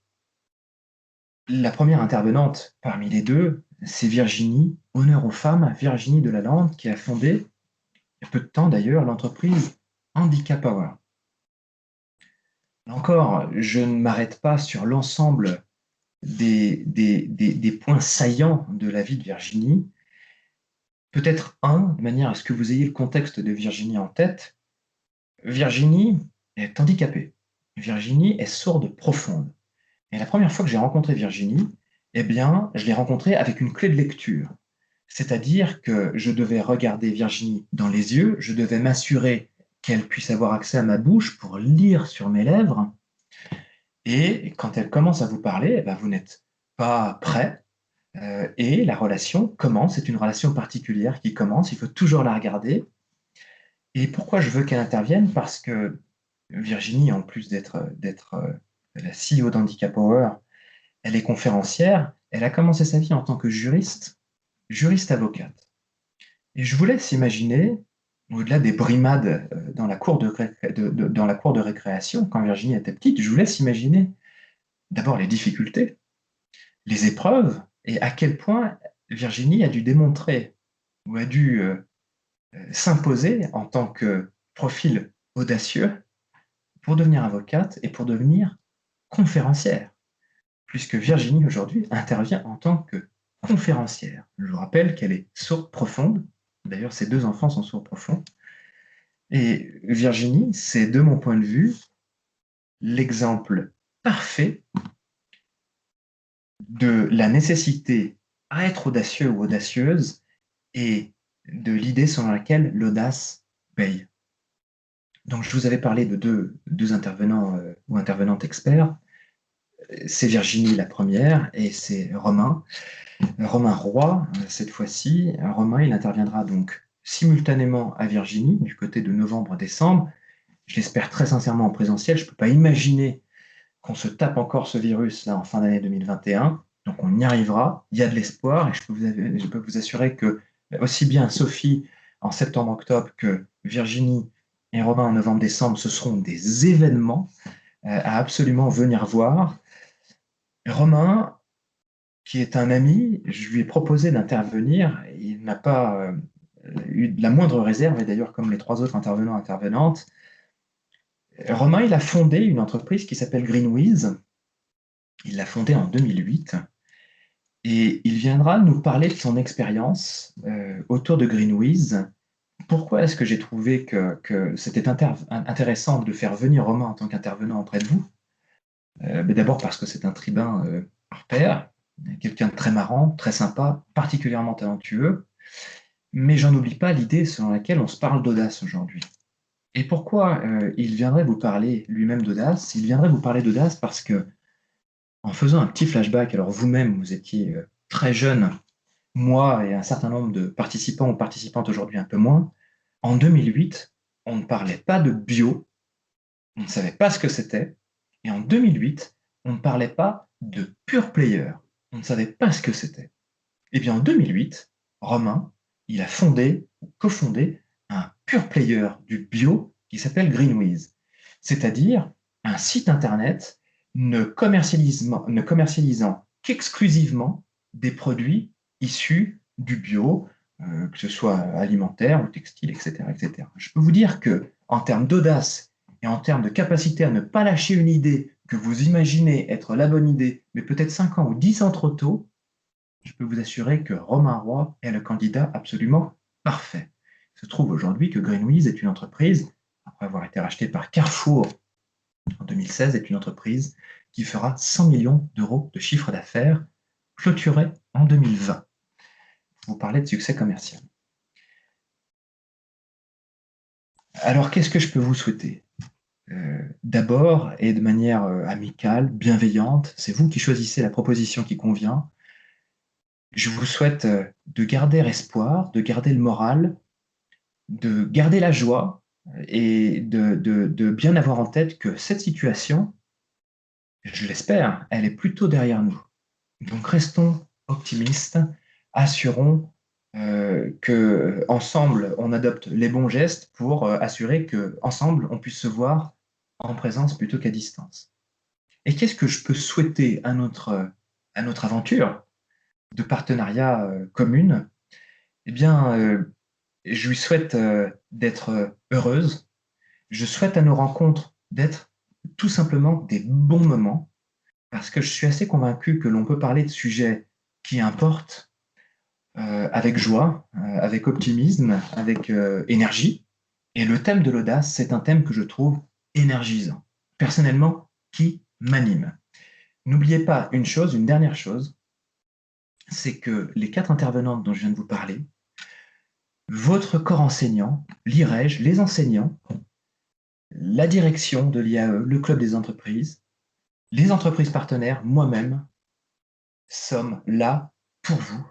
la première intervenante parmi les deux, c'est Virginie, honneur aux femmes, Virginie Delalande, qui a fondé, il y a peu de temps d'ailleurs, l'entreprise Handicap Power. Là encore, je ne m'arrête pas sur l'ensemble des points saillants de la vie de Virginie. Peut-être de manière à ce que vous ayez le contexte de Virginie en tête. Virginie est handicapée. Virginie est sourde profonde. Et la première fois que j'ai rencontré Virginie, eh bien, je l'ai rencontrée avec une clé de lecture. C'est-à-dire que je devais regarder Virginie dans les yeux, je devais m'assurer qu'elle puisse avoir accès à ma bouche pour lire sur mes lèvres. Et quand elle commence à vous parler, eh bien, vous n'êtes pas prêt. Et la relation commence, c'est une relation particulière qui commence, il faut toujours la regarder. Et pourquoi je veux qu'elle intervienne? Parce que Virginie, en plus d'être la CEO d'Handicap Power, elle est conférencière, elle a commencé sa vie en tant que juriste avocate. Et je vous laisse imaginer, au-delà des brimades dans la cour de récréation, quand Virginie était petite, je vous laisse imaginer d'abord les difficultés, les épreuves, et à quel point Virginie a dû démontrer ou a dû s'imposer en tant que profil audacieux pour devenir avocate et pour devenir conférencière, puisque Virginie aujourd'hui intervient en tant que conférencière. Je vous rappelle qu'elle est sourde profonde, d'ailleurs ses deux enfants sont sourds profonds, et Virginie, c'est de mon point de vue l'exemple parfait de la nécessité à être audacieux ou audacieuse et de l'idée selon laquelle l'audace paye. Donc, je vous avais parlé de deux intervenants ou intervenantes experts. C'est Virginie la première et c'est Romain Roy, cette fois-ci. Romain, il interviendra donc simultanément à Virginie, du côté de novembre-décembre. Je l'espère très sincèrement en présentiel. Je ne peux pas imaginer qu'on se tape encore ce virus là en fin d'année 2021. Donc, on y arrivera. Il y a de l'espoir et je peux vous assurer que aussi bien Sophie en septembre-octobre que Virginie et Romain en novembre-décembre, ce seront des événements à absolument venir voir. Romain, qui est un ami, je lui ai proposé d'intervenir. Il n'a pas eu de la moindre réserve, et d'ailleurs comme les trois autres intervenants intervenantes. Romain, il a fondé une entreprise qui s'appelle Greenwiz. Il l'a fondée en 2008. Et il viendra nous parler de son expérience autour de GreenWiz. Pourquoi est-ce que j'ai trouvé que c'était intéressant de faire venir Romain en tant qu'intervenant auprès de vous? Mais d'abord parce que c'est un tribun hors pair, quelqu'un de très marrant, très sympa, particulièrement talentueux, mais j'en oublie pas l'idée selon laquelle on se parle d'audace aujourd'hui. Et pourquoi il viendrait vous parler lui-même d'audace? Il viendrait vous parler d'audace parce que, en faisant un petit flashback, alors vous-même, vous étiez très jeune, moi et un certain nombre de participants ou participantes aujourd'hui un peu moins, en 2008, on ne parlait pas de bio, on ne savait pas ce que c'était, et en 2008, on ne parlait pas de pure player, on ne savait pas ce que c'était. Et bien en 2008, Romain, il a fondé, ou cofondé, un pure player du bio qui s'appelle GreenWiz, c'est-à-dire un site internet ne commercialisant qu'exclusivement des produits issus du bio, que ce soit alimentaire ou textile, etc., etc. Je peux vous dire que, en termes d'audace et en termes de capacité à ne pas lâcher une idée que vous imaginez être la bonne idée, mais peut-être 5 ans ou 10 ans trop tôt, je peux vous assurer que Romain Roy est le candidat absolument parfait. Il se trouve aujourd'hui que GreenWiz est une entreprise, après avoir été rachetée par Carrefour en 2016, est une entreprise qui fera 100 millions d'euros de chiffre d'affaires clôturé en 2020. Vous parlez de succès commercial. Alors, qu'est-ce que je peux vous souhaiter? D'abord, et de manière amicale, bienveillante, c'est vous qui choisissez la proposition qui convient. Je vous souhaite de garder espoir, de garder le moral, de garder la joie et de bien avoir en tête que cette situation, je l'espère, elle est plutôt derrière nous. Donc restons optimistes, assurons qu'ensemble, on adopte les bons gestes pour assurer qu'ensemble, on puisse se voir en présence plutôt qu'à distance. Et qu'est-ce que je peux souhaiter à notre aventure de partenariat commune? Eh bien, je lui souhaite d'être heureuse. Je souhaite à nos rencontres d'être tout simplement des bons moments, parce que je suis assez convaincu que l'on peut parler de sujets qui importent avec joie, avec optimisme, avec énergie. Et le thème de l'audace, c'est un thème que je trouve énergisant, personnellement, qui m'anime. N'oubliez pas une chose, une dernière chose, c'est que les 4 intervenantes dont je viens de vous parler, votre corps enseignant, l'IREJ, les enseignants, la direction de l'IAE, le club des entreprises, les entreprises partenaires, moi-même, sommes là pour vous.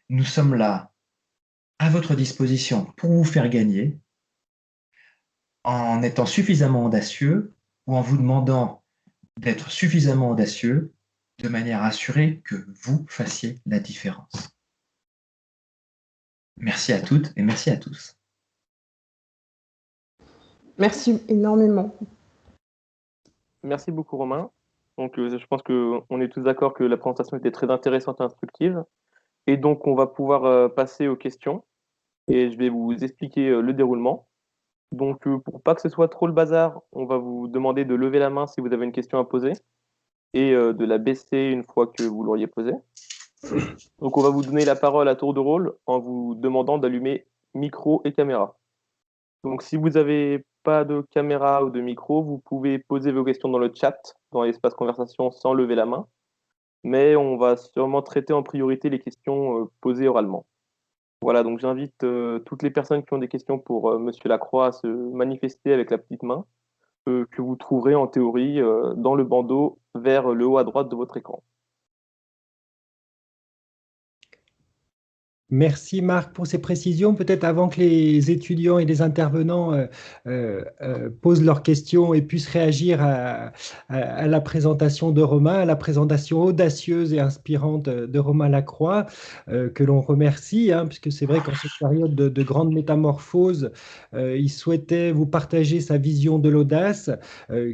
Nous sommes là à votre disposition pour vous faire gagner en étant suffisamment audacieux ou en vous demandant d'être suffisamment audacieux de manière à assurer que vous fassiez la différence. Merci à toutes et merci à tous. Merci énormément. Merci beaucoup, Romain. Donc, je pense qu'on est tous d'accord que la présentation était très intéressante et instructive. Et donc, on va pouvoir passer aux questions. Et je vais vous expliquer le déroulement. Donc, pour pas que ce soit trop le bazar, on va vous demander de lever la main si vous avez une question à poser et de la baisser une fois que vous l'auriez posée. Donc, on va vous donner la parole à tour de rôle en vous demandant d'allumer micro et caméra. Donc, si vous n'avez pas de caméra ou de micro, vous pouvez poser vos questions dans le chat, dans l'espace conversation, sans lever la main. Mais on va sûrement traiter en priorité les questions posées oralement. Voilà, donc j'invite toutes les personnes qui ont des questions pour Monsieur Lacroix à se manifester avec la petite main que vous trouverez en théorie dans le bandeau vers le haut à droite de votre écran. Merci Marc pour ces précisions. Peut-être avant que les étudiants et les intervenants posent leurs questions et puissent réagir à la présentation de Romain, à la présentation audacieuse et inspirante de Romain Lacroix, que l'on remercie, puisque c'est vrai qu'en cette période de grande métamorphose, il souhaitait vous partager sa vision de l'audace,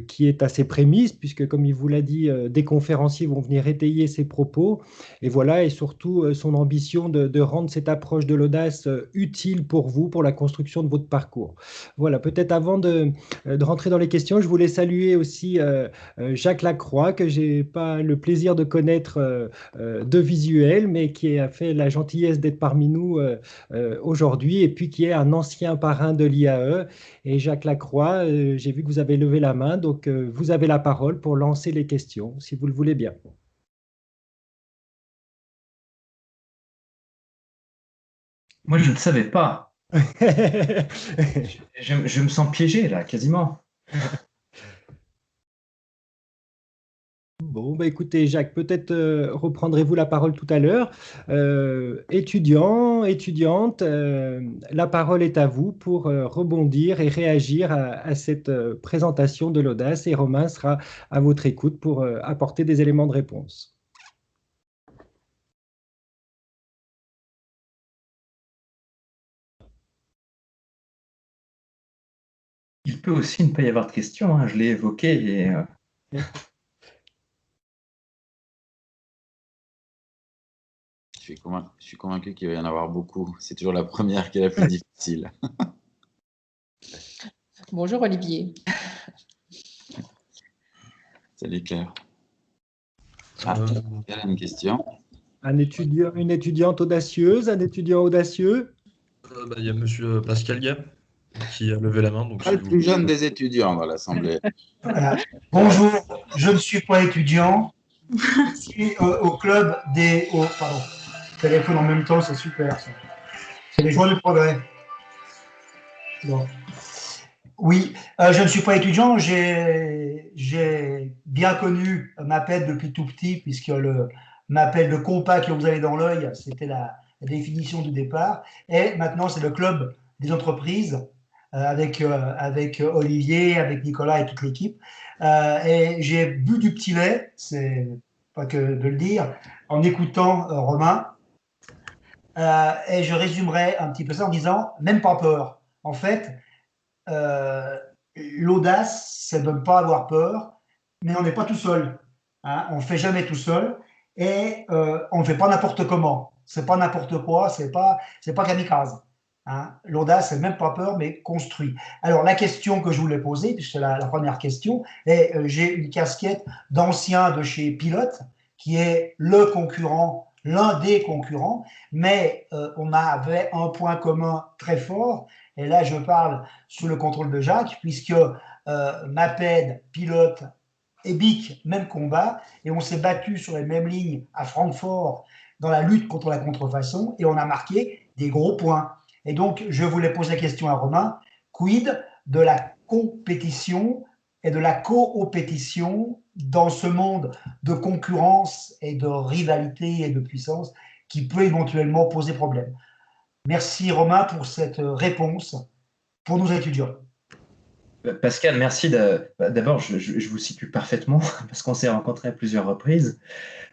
qui est à ses prémices, puisque comme il vous l'a dit, des conférenciers vont venir étayer ses propos, et voilà, et surtout son ambition de rendre cette approche de l'audace utile pour vous, pour la construction de votre parcours. Voilà, peut-être avant de rentrer dans les questions, je voulais saluer aussi Jacques Lacroix, que je n'ai pas le plaisir de connaître de visuel, mais qui a fait la gentillesse d'être parmi nous aujourd'hui, et puis qui est un ancien parrain de l'IAE. Et Jacques Lacroix, j'ai vu que vous avez levé la main, donc vous avez la parole pour lancer les questions, si vous le voulez bien. Moi, je ne savais pas. Je me sens piégé, là, quasiment. Bon, bah écoutez, Jacques, peut-être reprendrez-vous la parole tout à l'heure. Étudiants, étudiantes, la parole est à vous pour rebondir et réagir à cette présentation de l'audace, et Romain sera à votre écoute pour apporter des éléments de réponse. Il peut aussi ne pas y avoir de questions, hein, je l'ai évoqué. Et, Je suis convaincu qu'il va y en avoir beaucoup. C'est toujours la première qui est la plus difficile. Bonjour Olivier. Salut Claire. Ah, il y a une question. Une étudiante audacieuse, un étudiant audacieux. Il y a monsieur Pascal Gay qui a levé la main. Donc, Le plus jeune des étudiants dans l'Assemblée. Voilà. Bonjour, je ne suis pas étudiant. Je suis au club des... pardon, téléphone en même temps, c'est super ça. C'est les joies du progrès. Bon. Oui, je ne suis pas étudiant. J'ai bien connu MAPED depuis tout petit, puisque le MAPED, le compas que vous avez dans l'œil, c'était la définition du départ. Et maintenant, c'est le club des entreprises avec Olivier, avec Nicolas et toute l'équipe. Et j'ai bu du petit lait, c'est pas que de le dire, en écoutant Romain. Et je résumerai un petit peu ça en disant, même pas peur. En fait, l'audace, c'est de ne pas avoir peur, mais on n'est pas tout seul. Hein, on ne fait jamais tout seul et on ne fait pas n'importe comment. C'est pas n'importe quoi, c'est pas kamikaze. Hein. L'audace, c'est même pas peur, mais construit. Alors, la question que je voulais poser, puisque c'est la première question, et j'ai une casquette d'ancien de chez Pilote, qui est le concurrent, l'un des concurrents, mais on avait un point commun très fort, et là, je parle sous le contrôle de Jacques, puisque MAPED, Pilote et BIC, même combat, et on s'est battu sur les mêmes lignes à Francfort dans la lutte contre la contrefaçon, et on a marqué des gros points. Et donc, je voulais poser la question à Romain, quid de la compétition et de la coopétition dans ce monde de concurrence et de rivalité et de puissance qui peut éventuellement poser problème. Merci Romain pour cette réponse pour nos étudiants. Pascal, merci. D'abord, je vous situe parfaitement parce qu'on s'est rencontrés à plusieurs reprises.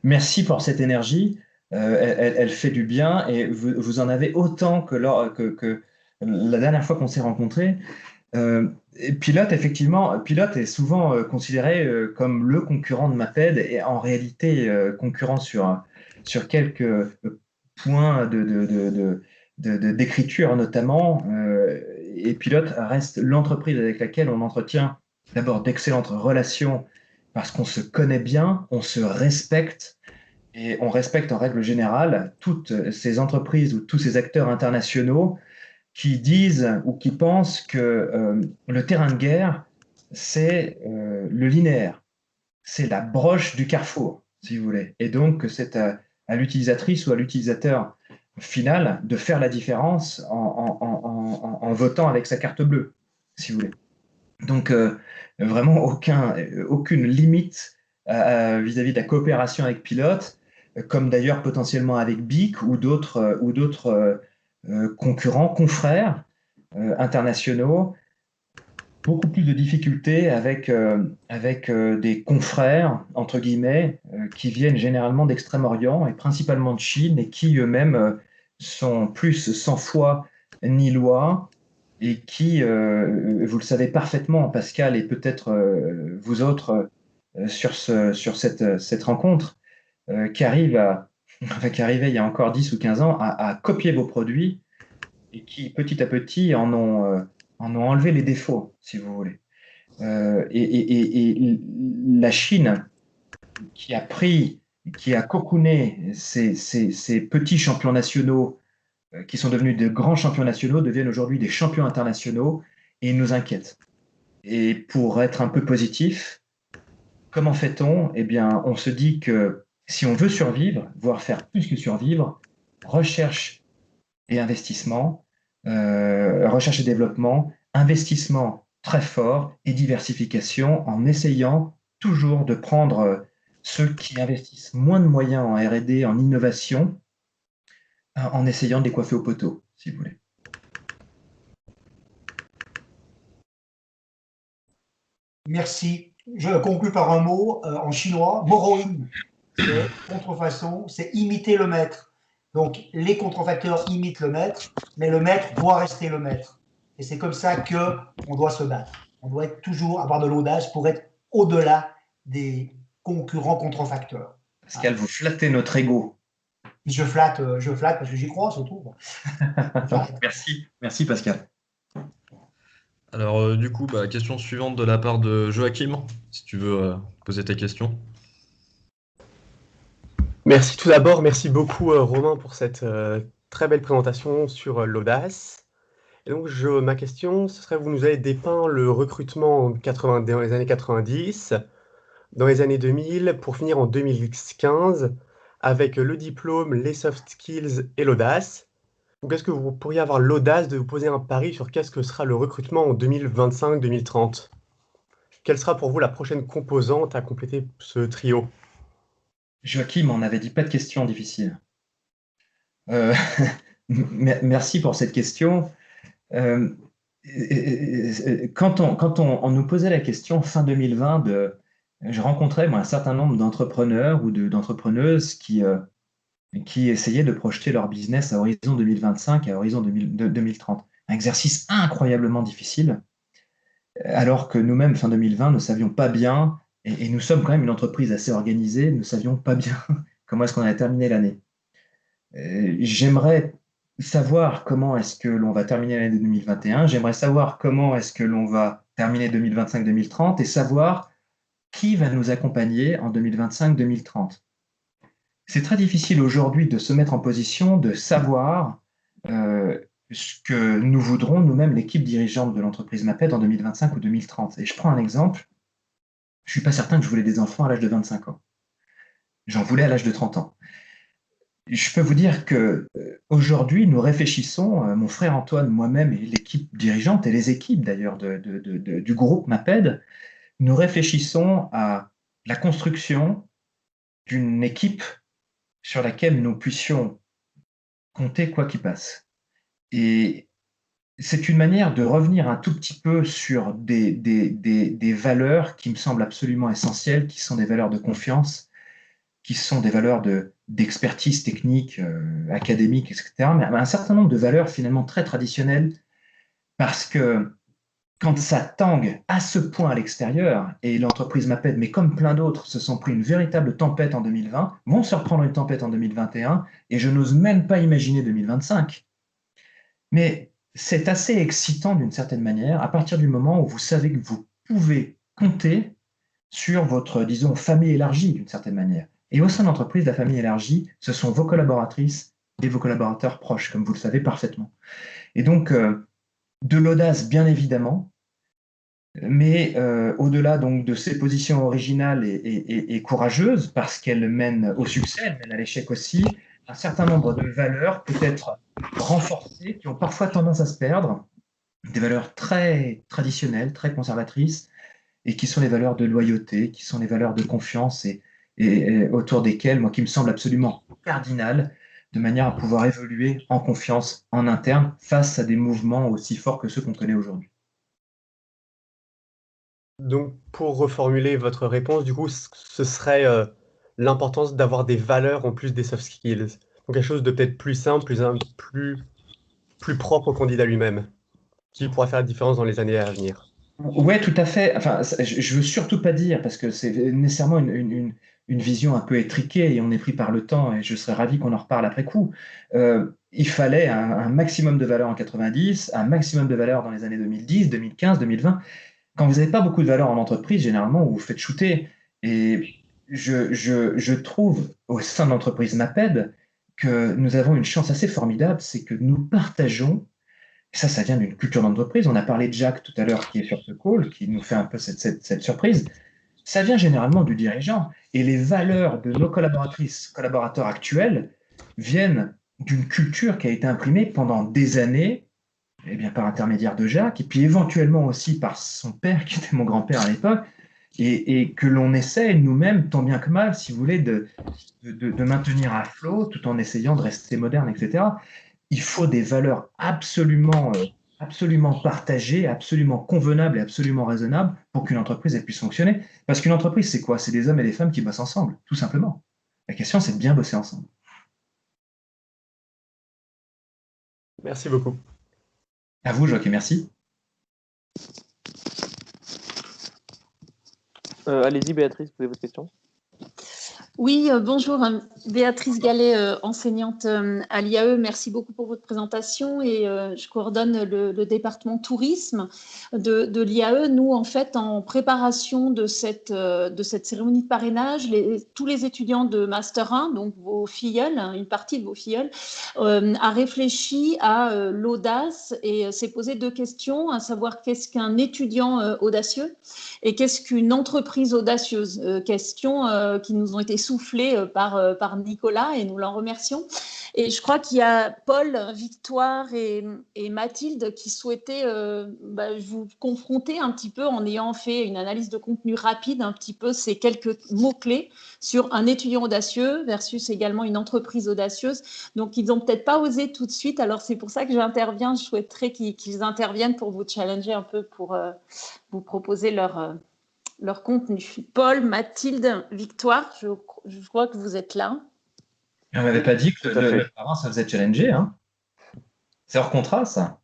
Merci pour cette énergie. Elle fait du bien et vous en avez autant que la dernière fois qu'on s'est rencontrés. Pilote, effectivement, Pilote est souvent considéré comme le concurrent de MAPED et en réalité concurrent sur quelques points d'écriture notamment. Et Pilote reste l'entreprise avec laquelle on entretient d'abord d'excellentes relations parce qu'on se connaît bien, on se respecte. Et on respecte en règle générale toutes ces entreprises ou tous ces acteurs internationaux qui disent ou qui pensent que le terrain de guerre, c'est le linéaire, c'est la broche du carrefour, si vous voulez. Et donc, c'est à l'utilisatrice ou à l'utilisateur final de faire la différence en votant avec sa carte bleue, si vous voulez. Donc, vraiment aucune limite vis-à-vis de la coopération avec Pilote, comme d'ailleurs potentiellement avec BIC ou d'autres concurrents, confrères internationaux. Beaucoup plus de difficultés avec des confrères, entre guillemets, qui viennent généralement d'Extrême-Orient et principalement de Chine et qui eux-mêmes sont plus sans foi ni loi et qui, vous le savez parfaitement, Pascal et peut-être vous autres, sur cette rencontre, qui arrive qui arrivaient il y a encore 10 ou 15 ans à copier vos produits et qui, petit à petit, en ont enlevé les défauts, si vous voulez. Et la Chine, qui a cocooné ces petits champions nationaux, qui sont devenus de grands champions nationaux, deviennent aujourd'hui des champions internationaux et nous inquiètent. Et pour être un peu positif, comment fait-on? Eh bien, on se dit que si on veut survivre, voire faire plus que survivre, recherche et investissement, recherche et développement, investissement très fort et diversification en essayant toujours de prendre ceux qui investissent moins de moyens en R&D, en innovation, en essayant de les coiffer au poteau, si vous voulez. Merci. Je conclus par un mot en chinois. Moroing, c'est contrefaçon, c'est imiter le maître. Donc, les contrefacteurs imitent le maître, mais le maître doit rester le maître. Et c'est comme ça qu'on doit se battre. On doit toujours avoir de l'audace pour être au-delà des concurrents contrefacteurs. Pascal, vous flattez notre ego. Je flatte parce que j'y crois, surtout. Merci Pascal. Alors, du coup, question suivante de la part de Joachim, si tu veux poser ta question. Merci tout d'abord, merci beaucoup Romain pour cette très belle présentation sur l'audace. Et donc ma question, ce serait, vous nous avez dépeint le recrutement dans les années 90, dans les années 2000, pour finir en 2015, avec le diplôme, les soft skills et l'audace. Donc est-ce que vous pourriez avoir l'audace de vous poser un pari sur qu'est-ce que sera le recrutement en 2025-2030? Quelle sera pour vous la prochaine composante à compléter ce trio? Joachim, on avait dit pas de questions difficiles. Merci pour cette question. Quand on nous posait la question fin 2020, je rencontrais un certain nombre d'entrepreneurs ou d'entrepreneuses qui essayaient de projeter leur business à horizon 2025 et à horizon 2030. Un exercice incroyablement difficile, alors que nous-mêmes, fin 2020, ne savions pas bien, et nous sommes quand même une entreprise assez organisée, ne savions pas bien comment est-ce qu'on allait terminer l'année. J'aimerais savoir comment est-ce que l'on va terminer l'année 2021, j'aimerais savoir comment est-ce que l'on va terminer 2025-2030 et savoir qui va nous accompagner en 2025-2030. C'est très difficile aujourd'hui de se mettre en position de savoir ce que nous voudrons nous-mêmes, l'équipe dirigeante de l'entreprise Maped, en 2025 ou 2030. Et je prends un exemple. Je ne suis pas certain que je voulais des enfants à l'âge de 25 ans. J'en voulais à l'âge de 30 ans. Je peux vous dire qu'aujourd'hui, nous réfléchissons, mon frère Antoine, moi-même et l'équipe dirigeante, et les équipes d'ailleurs du groupe Maped, nous réfléchissons à la construction d'une équipe sur laquelle nous puissions compter quoi qu'il passe. Et c'est une manière de revenir un tout petit peu sur des valeurs qui me semblent absolument essentielles, qui sont des valeurs de confiance, qui sont des valeurs d'expertise technique, académique, etc., mais un certain nombre de valeurs finalement très traditionnelles, parce que quand ça tangue à ce point à l'extérieur, et l'entreprise Maped, mais comme plein d'autres, se sont pris une véritable tempête en 2020, vont se reprendre une tempête en 2021, et je n'ose même pas imaginer 2025. Mais c'est assez excitant d'une certaine manière, à partir du moment où vous savez que vous pouvez compter sur votre, disons, famille élargie d'une certaine manière. Et au sein de l'entreprise, la famille élargie, ce sont vos collaboratrices et vos collaborateurs proches, comme vous le savez parfaitement. Et donc, de l'audace, bien évidemment, mais au-delà donc de ces positions originales et courageuses, parce qu'elles mènent au succès, elles mènent à l'échec aussi, un certain nombre de valeurs peut-être renforcées, qui ont parfois tendance à se perdre, des valeurs très traditionnelles, très conservatrices, et qui sont les valeurs de loyauté, qui sont les valeurs de confiance, et autour desquelles, moi, qui me semble absolument cardinal, de manière à pouvoir évoluer en confiance en interne face à des mouvements aussi forts que ceux qu'on connaît aujourd'hui. Donc, pour reformuler votre réponse, du coup, ce serait l'importance d'avoir des valeurs en plus des soft skills. Donc, quelque chose de peut-être plus simple, plus propre au candidat lui-même, qui pourra faire la différence dans les années à venir. Oui, tout à fait. Enfin, je veux surtout pas dire, parce que c'est nécessairement une vision un peu étriquée et on est pris par le temps et je serais ravi qu'on en reparle après coup. Il fallait un maximum de valeur en 90, un maximum de valeur dans les années 2010, 2015, 2020. Quand vous n'avez pas beaucoup de valeur en entreprise, généralement, vous vous faites shooter. Et je trouve au sein de l'entreprise MAPED que nous avons une chance assez formidable, c'est que nous partageons, ça vient d'une culture d'entreprise. On a parlé de Jacques tout à l'heure qui est sur ce call, qui nous fait un peu cette surprise. Ça vient généralement du dirigeant. Et les valeurs de nos collaborateurs actuels viennent d'une culture qui a été imprimée pendant des années, eh bien, par intermédiaire de Jacques, et puis éventuellement aussi par son père, qui était mon grand-père à l'époque, et que l'on essaie nous-mêmes, tant bien que mal, si vous voulez, de maintenir à flot, tout en essayant de rester moderne, etc. Il faut des valeurs absolument partagées, absolument convenables et absolument raisonnables pour qu'une entreprise elle puisse fonctionner. Parce qu'une entreprise, c'est quoi? C'est des hommes et des femmes qui bossent ensemble, tout simplement. La question, c'est de bien bosser ensemble. Merci beaucoup. À vous, Joachim, merci. Allez-y, Béatrice, posez votre question. Oui, bonjour, Béatrice Gallet, enseignante à l'IAE. Merci beaucoup pour votre présentation et je coordonne le département tourisme de l'IAE. Nous, en fait, en préparation de cette cérémonie de parrainage, tous les étudiants de Master 1, donc vos filleuls, une partie de vos filleuls, a réfléchi à l'audace et s'est posé 2 questions, à savoir qu'est-ce qu'un étudiant audacieux et qu'est-ce qu'une entreprise audacieuse. Questions qui nous ont été soufflé par Nicolas et nous l'en remercions. Et je crois qu'il y a Paul, Victoire et Mathilde qui souhaitaient vous confronter un petit peu en ayant fait une analyse de contenu rapide, un petit peu ces quelques mots-clés sur un étudiant audacieux versus également une entreprise audacieuse. Donc, ils n'ont peut-être pas osé tout de suite. Alors, c'est pour ça que j'interviens. Je souhaiterais qu'ils interviennent pour vous challenger un peu, pour vous proposer leur contenu. Paul, Mathilde, Victoire, je crois que vous êtes là. On m'avait pas dit que le parrain, ça faisait challenger. Hein. C'est hors contrat, ça.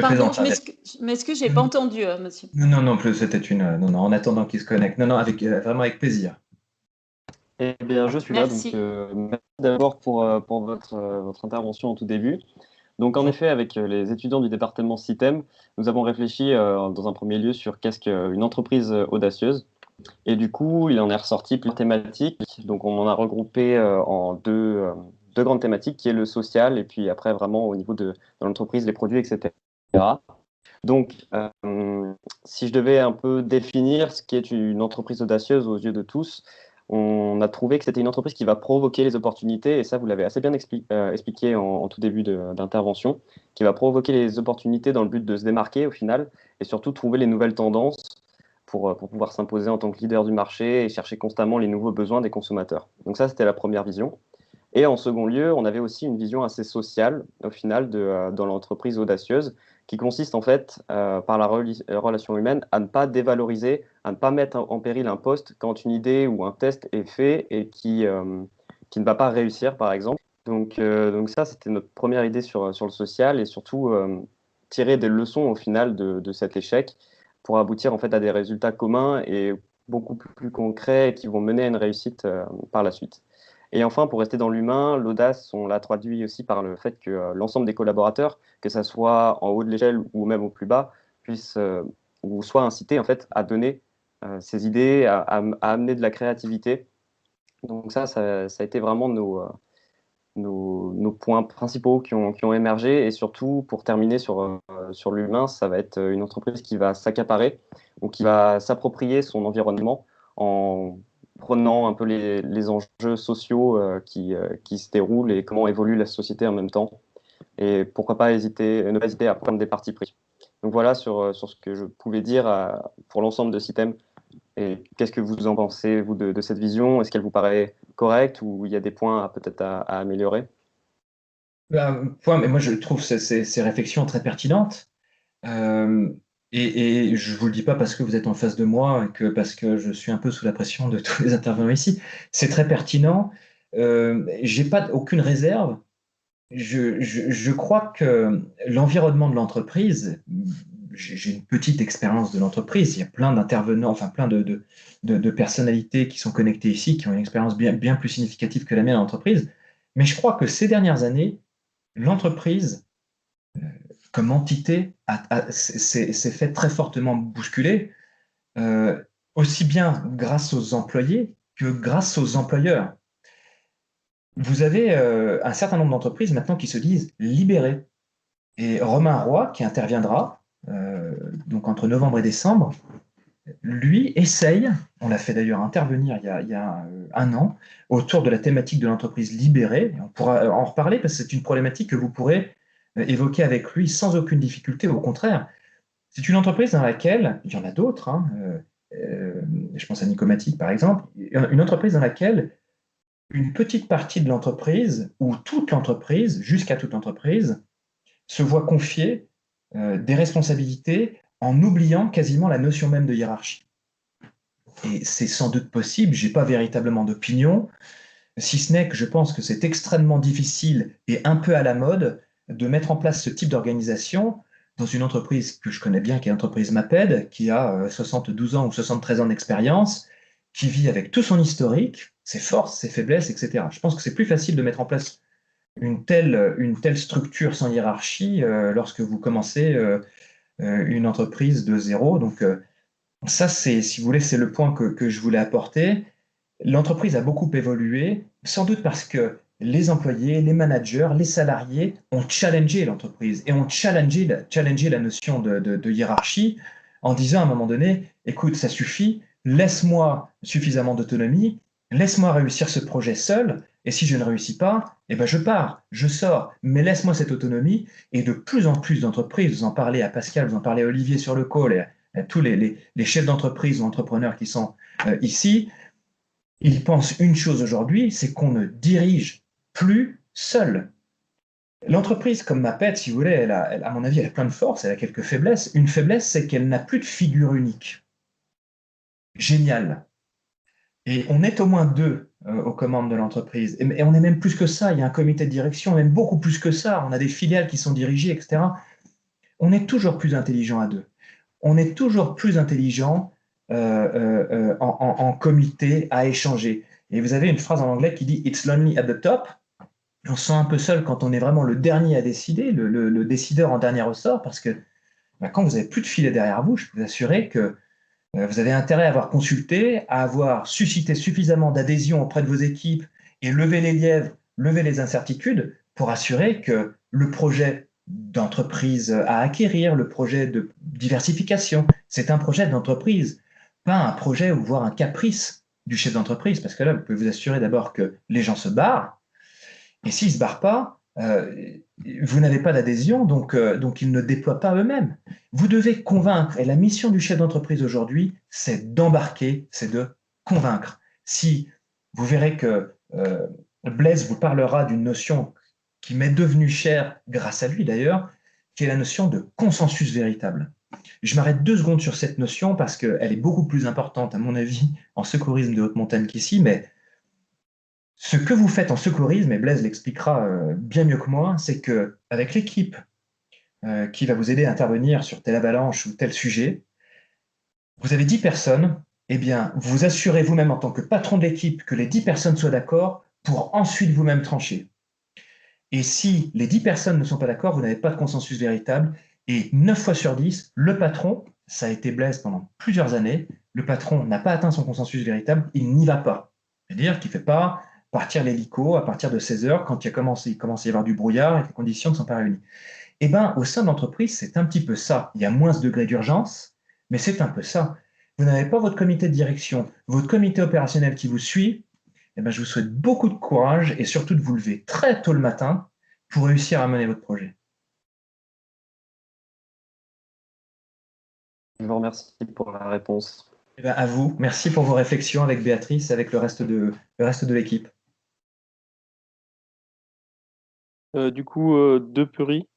Pardon, je m'excuse, je n'ai pas entendu, monsieur. Non, c'était une... Non, en attendant qu'il se connecte. Non, vraiment avec plaisir. Eh bien, je suis Merci. là. Donc, merci d'abord pour votre intervention en tout début. Donc, en effet, avec les étudiants du département SITEM, nous avons réfléchi dans un premier lieu sur qu'est-ce qu'une entreprise audacieuse. Et du coup, il en est ressorti plusieurs thématiques. Donc, on en a regroupé en deux grandes thématiques, qui est le social, et puis après, vraiment, au niveau de l'entreprise, les produits, etc. Donc, si je devais un peu définir ce qu'est une entreprise audacieuse aux yeux de tous, on a trouvé que c'était une entreprise qui va provoquer les opportunités, et ça, vous l'avez assez bien expliqué en tout début d'intervention, qui va provoquer les opportunités dans le but de se démarquer au final, et surtout trouver les nouvelles tendances pour pouvoir s'imposer en tant que leader du marché et chercher constamment les nouveaux besoins des consommateurs. Donc ça, c'était la première vision. Et en second lieu, on avait aussi une vision assez sociale, au final, dans l'entreprise audacieuse, qui consiste en fait, par la relation humaine, à ne pas dévaloriser, à ne pas mettre en péril un poste quand une idée ou un test est fait et qui ne va pas réussir, par exemple. Donc ça, c'était notre première idée sur le social, et surtout tirer des leçons au final de cet échec pour aboutir en fait à des résultats communs et beaucoup plus concrets qui vont mener à une réussite par la suite. Et enfin, pour rester dans l'humain, l'audace, on l'a traduit aussi par le fait que l'ensemble des collaborateurs, que ça soit en haut de l'échelle ou même au plus bas, puissent ou soient incités en fait à donner ces idées, à amener de la créativité. Donc ça a été vraiment nos points principaux qui ont émergé. Et surtout, pour terminer sur l'humain, ça va être une entreprise qui va s'accaparer ou qui va s'approprier son environnement en prenant un peu les enjeux sociaux qui se déroulent et comment évolue la société en même temps. Et pourquoi pas ne pas hésiter à prendre des partis pris. Donc voilà sur ce que je pouvais dire pour l'ensemble de SITEM. Et qu'est-ce que vous en pensez, vous, de cette vision? Est-ce qu'elle vous paraît correcte ou il y a des points peut-être à améliorer? Mais moi, je trouve ces réflexions très pertinentes. Et je ne vous le dis pas parce que vous êtes en face de moi, que parce que je suis un peu sous la pression de tous les intervenants ici. C'est très pertinent. J'ai pas aucune réserve. Je crois que l'environnement de l'entreprise, j'ai une petite expérience de l'entreprise. Il y a plein d'intervenants, enfin plein de personnalités qui sont connectées ici, qui ont une expérience bien plus significative que la mienne en entreprise. Mais je crois que ces dernières années, l'entreprise, comme entité, s'est fait très fortement bousculer, aussi bien grâce aux employés que grâce aux employeurs. Vous avez un certain nombre d'entreprises maintenant qui se disent libérées. Et Romain Roy, qui interviendra donc entre novembre et décembre, lui essaye, on l'a fait d'ailleurs intervenir il y a un an, autour de la thématique de l'entreprise libérée. On pourra en reparler parce que c'est une problématique que vous pourrez évoquer avec lui sans aucune difficulté. Au contraire, c'est une entreprise dans laquelle, il y en a d'autres, hein, je pense à Nicomatic par exemple, une entreprise dans laquelle une petite partie de l'entreprise, ou toute l'entreprise, jusqu'à toute l'entreprise, se voit confier des responsabilités en oubliant quasiment la notion même de hiérarchie. Et c'est sans doute possible, je n'ai pas véritablement d'opinion, si ce n'est que je pense que c'est extrêmement difficile et un peu à la mode de mettre en place ce type d'organisation dans une entreprise que je connais bien, qui est l'entreprise Maped, qui a 72 ans ou 73 ans d'expérience, qui vit avec tout son historique, ses forces, ses faiblesses, etc. Je pense que c'est plus facile de mettre en place une telle structure sans hiérarchie lorsque vous commencez une entreprise de zéro. Donc ça, si vous voulez, c'est le point que je voulais apporter. L'entreprise a beaucoup évolué, sans doute parce que les employés, les managers, les salariés ont challengé l'entreprise et ont challengé la notion de hiérarchie en disant à un moment donné, écoute, ça suffit, laisse-moi suffisamment d'autonomie, laisse-moi réussir ce projet seul, et si je ne réussis pas, eh ben je pars, je sors, mais laisse-moi cette autonomie. Et de plus en plus d'entreprises, vous en parlez à Pascal, vous en parlez à Olivier sur le call, et à tous les chefs d'entreprise ou entrepreneurs qui sont ici, ils pensent une chose aujourd'hui, c'est qu'on ne dirige plus seul. L'entreprise comme Maped, si vous voulez, à mon avis, elle a plein de forces, elle a quelques faiblesses. Une faiblesse, c'est qu'elle n'a plus de figure unique. Génial. Et on est au moins deux aux commandes de l'entreprise. Et on est même plus que ça, il y a un comité de direction, même beaucoup plus que ça. On a des filiales qui sont dirigées, etc. On est toujours plus intelligent à deux. On est toujours plus intelligent en comité à échanger. Et vous avez une phrase en anglais qui dit « It's lonely at the top ». On se sent un peu seul quand on est vraiment le dernier à décider, le décideur en dernier ressort, parce que quand vous n'avez plus de filet derrière vous, je peux vous assurer que vous avez intérêt à avoir consulté, à avoir suscité suffisamment d'adhésion auprès de vos équipes et lever les lièvres, lever les incertitudes pour assurer que le projet d'entreprise à acquérir, le projet de diversification, c'est un projet d'entreprise, pas un projet ou voire un caprice du chef d'entreprise, parce que là, vous pouvez vous assurer d'abord que les gens se barrent, et s'ils ne se barrent pas, vous n'avez pas d'adhésion, donc ils ne déploient pas eux-mêmes. Vous devez convaincre, et la mission du chef d'entreprise aujourd'hui, c'est d'embarquer, c'est de convaincre. Si vous verrez que Blaise vous parlera d'une notion qui m'est devenue chère, grâce à lui d'ailleurs, qui est la notion de consensus véritable. Je m'arrête 2 secondes sur cette notion parce qu'elle est beaucoup plus importante, à mon avis, en secourisme de haute montagne qu'ici, mais ce que vous faites en secourisme, et Blaise l'expliquera bien mieux que moi, c'est qu'avec l'équipe qui va vous aider à intervenir sur telle avalanche ou tel sujet, vous avez 10 personnes, eh bien, vous assurez vous-même en tant que patron de l'équipe que les 10 personnes soient d'accord pour ensuite vous-même trancher. Et si les 10 personnes ne sont pas d'accord, vous n'avez pas de consensus véritable, et 9 fois sur 10, le patron, ça a été Blaise pendant plusieurs années, le patron n'a pas atteint son consensus véritable, il n'y va pas. C'est-à-dire qu'il ne fait pas partir l'hélico à partir de 16 heures quand il commence à y avoir du brouillard et que les conditions ne sont pas réunies. Eh bien, au sein de l'entreprise, c'est un petit peu ça. Il y a moins ce degré d'urgence, mais c'est un peu ça. Vous n'avez pas votre comité de direction, votre comité opérationnel qui vous suit. Eh bien, je vous souhaite beaucoup de courage et surtout de vous lever très tôt le matin pour réussir à mener votre projet. Je vous remercie pour la réponse. Eh bien, à vous. Merci pour vos réflexions avec Béatrice et avec le reste de l'équipe. Du coup, Depury.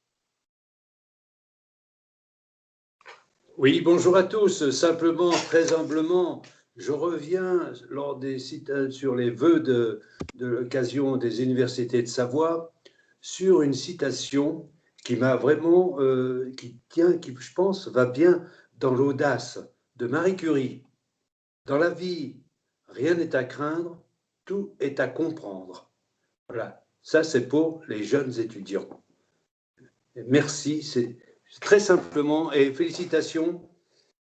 Oui, bonjour à tous. Simplement, très humblement, je reviens sur les vœux de l'occasion des universités de Savoie sur une citation qui m'a vraiment, qui je pense, va bien dans l'audace de Marie Curie. Dans la vie, rien n'est à craindre, tout est à comprendre. Voilà, ça c'est pour les jeunes étudiants. Merci, c'est très simplement, et félicitations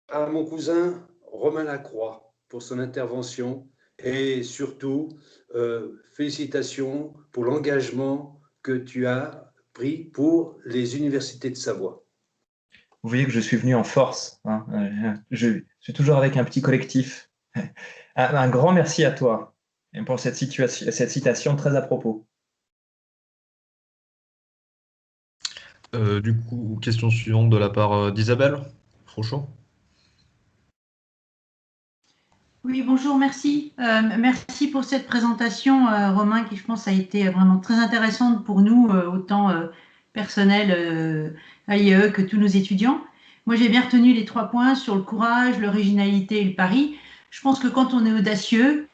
à mon cousin Romain Lacroix pour son intervention et surtout félicitations pour l'engagement que tu as pris pour les universités de Savoie. Vous voyez que je suis venu en force, hein. Je suis toujours avec un petit collectif. Un grand merci à toi pour cette citation très à propos. Du coup, question suivante de la part d'Isabelle Frochot. Oui, bonjour, merci. Merci pour cette présentation, Romain, qui je pense a été vraiment très intéressante pour nous, autant personnel à l'IAE que tous nos étudiants. Moi, j'ai bien retenu les 3 points sur le courage, l'originalité et le pari. Je pense que quand on est audacieux,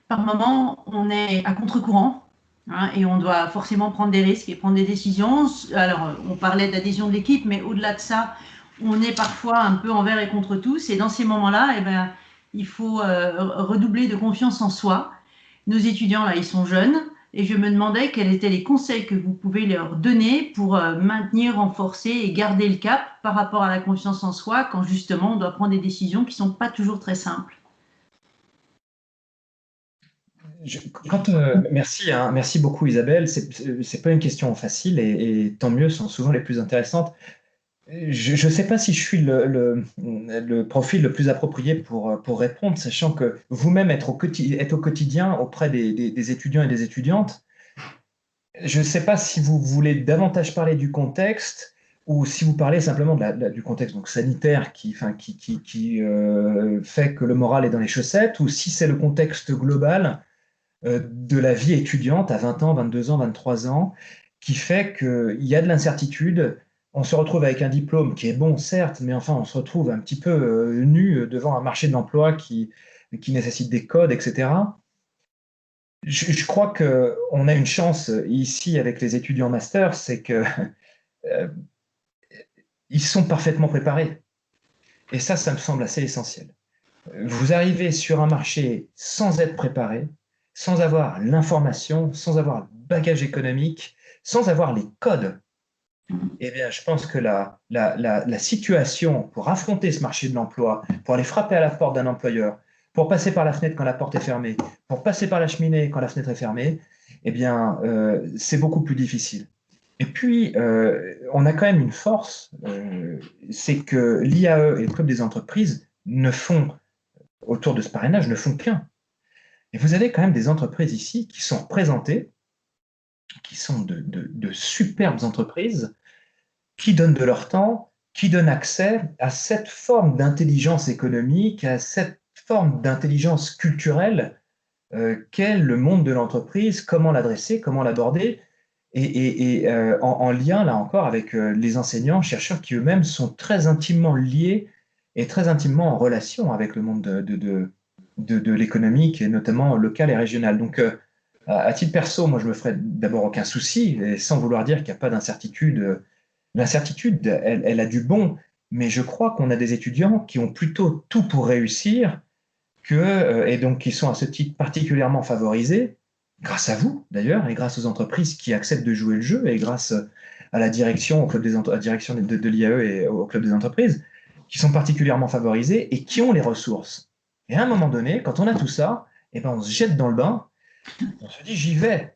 par moment, on est à contre-courant, hein, et on doit forcément prendre des risques et prendre des décisions. Alors, on parlait d'adhésion de l'équipe, mais au-delà de ça, on est parfois un peu envers et contre tous. Et dans ces moments-là, eh ben, il faut redoubler de confiance en soi. Nos étudiants, là, ils sont jeunes. Et je me demandais quels étaient les conseils que vous pouvez leur donner pour maintenir, renforcer et garder le cap par rapport à la confiance en soi quand justement on doit prendre des décisions qui ne sont pas toujours très simples. Merci, hein, merci beaucoup Isabelle. C'est pas une question facile et tant mieux, sont souvent les plus intéressantes. Je ne sais pas si je suis le profil le plus approprié pour répondre, sachant que vous-même êtes au quotidien auprès des étudiants et des étudiantes. Je ne sais pas si vous voulez davantage parler du contexte ou si vous parlez simplement du contexte donc sanitaire qui fait que le moral est dans les chaussettes, ou si c'est le contexte global de la vie étudiante à 20 ans, 22 ans, 23 ans, qui fait qu'il y a de l'incertitude. On se retrouve avec un diplôme qui est bon, certes, mais enfin, on se retrouve un petit peu nu devant un marché de l'emploi qui nécessite des codes, etc. Je crois qu'on a une chance ici avec les étudiants master, c'est que ils sont parfaitement préparés. Et ça me semble assez essentiel. Vous arrivez sur un marché sans être préparé, sans avoir l'information, sans avoir le bagage économique, sans avoir les codes. Eh bien, je pense que la situation pour affronter ce marché de l'emploi, pour aller frapper à la porte d'un employeur, pour passer par la fenêtre quand la porte est fermée, pour passer par la cheminée quand la fenêtre est fermée, eh bien, c'est beaucoup plus difficile. Et puis, on a quand même une force, c'est que l'IAE et le Club des entreprises autour de ce parrainage, ne font qu'un. Et vous avez quand même des entreprises ici qui sont représentées, qui sont de superbes entreprises, qui donnent de leur temps, qui donnent accès à cette forme d'intelligence économique, à cette forme d'intelligence culturelle qu'est le monde de l'entreprise, comment l'adresser, comment l'aborder, et en lien, là encore, avec les enseignants, chercheurs qui eux-mêmes sont très intimement liés et très intimement en relation avec le monde de l'économique, et notamment local et régional. Donc, à titre perso, moi, je me ferais d'abord aucun souci, et sans vouloir dire qu'il n'y a pas d'incertitude. L'incertitude, elle a du bon, mais je crois qu'on a des étudiants qui ont plutôt tout pour réussir, et donc qui sont à ce titre particulièrement favorisés, grâce à vous d'ailleurs, et grâce aux entreprises qui acceptent de jouer le jeu, et grâce à la direction, à la direction de l'IAE et au Club des entreprises, qui sont particulièrement favorisés et qui ont les ressources. Et à un moment donné, quand on a tout ça, eh ben on se jette dans le bain, on se dit j'y vais.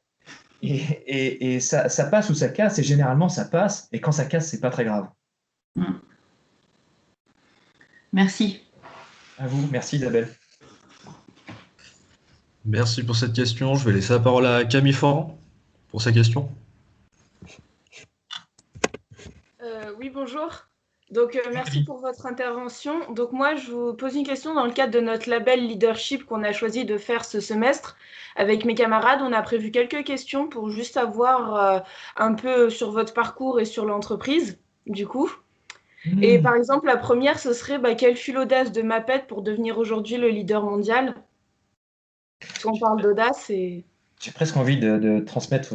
Et ça passe ou ça casse, et généralement ça passe, et quand ça casse, c'est pas très grave. Merci. À vous, merci Isabelle. Merci pour cette question. Je vais laisser la parole à Camille Foran pour sa question. Oui, bonjour. Donc, merci pour votre intervention. Donc, moi, je vous pose une question dans le cadre de notre label Leadership qu'on a choisi de faire ce semestre. Avec mes camarades, on a prévu quelques questions pour juste savoir un peu sur votre parcours et sur l'entreprise, du coup. Et par exemple, la première, ce serait quelle fut l'audace de Maped pour devenir aujourd'hui le leader mondial? Parce qu'on parle d'audace et... J'ai presque envie de transmettre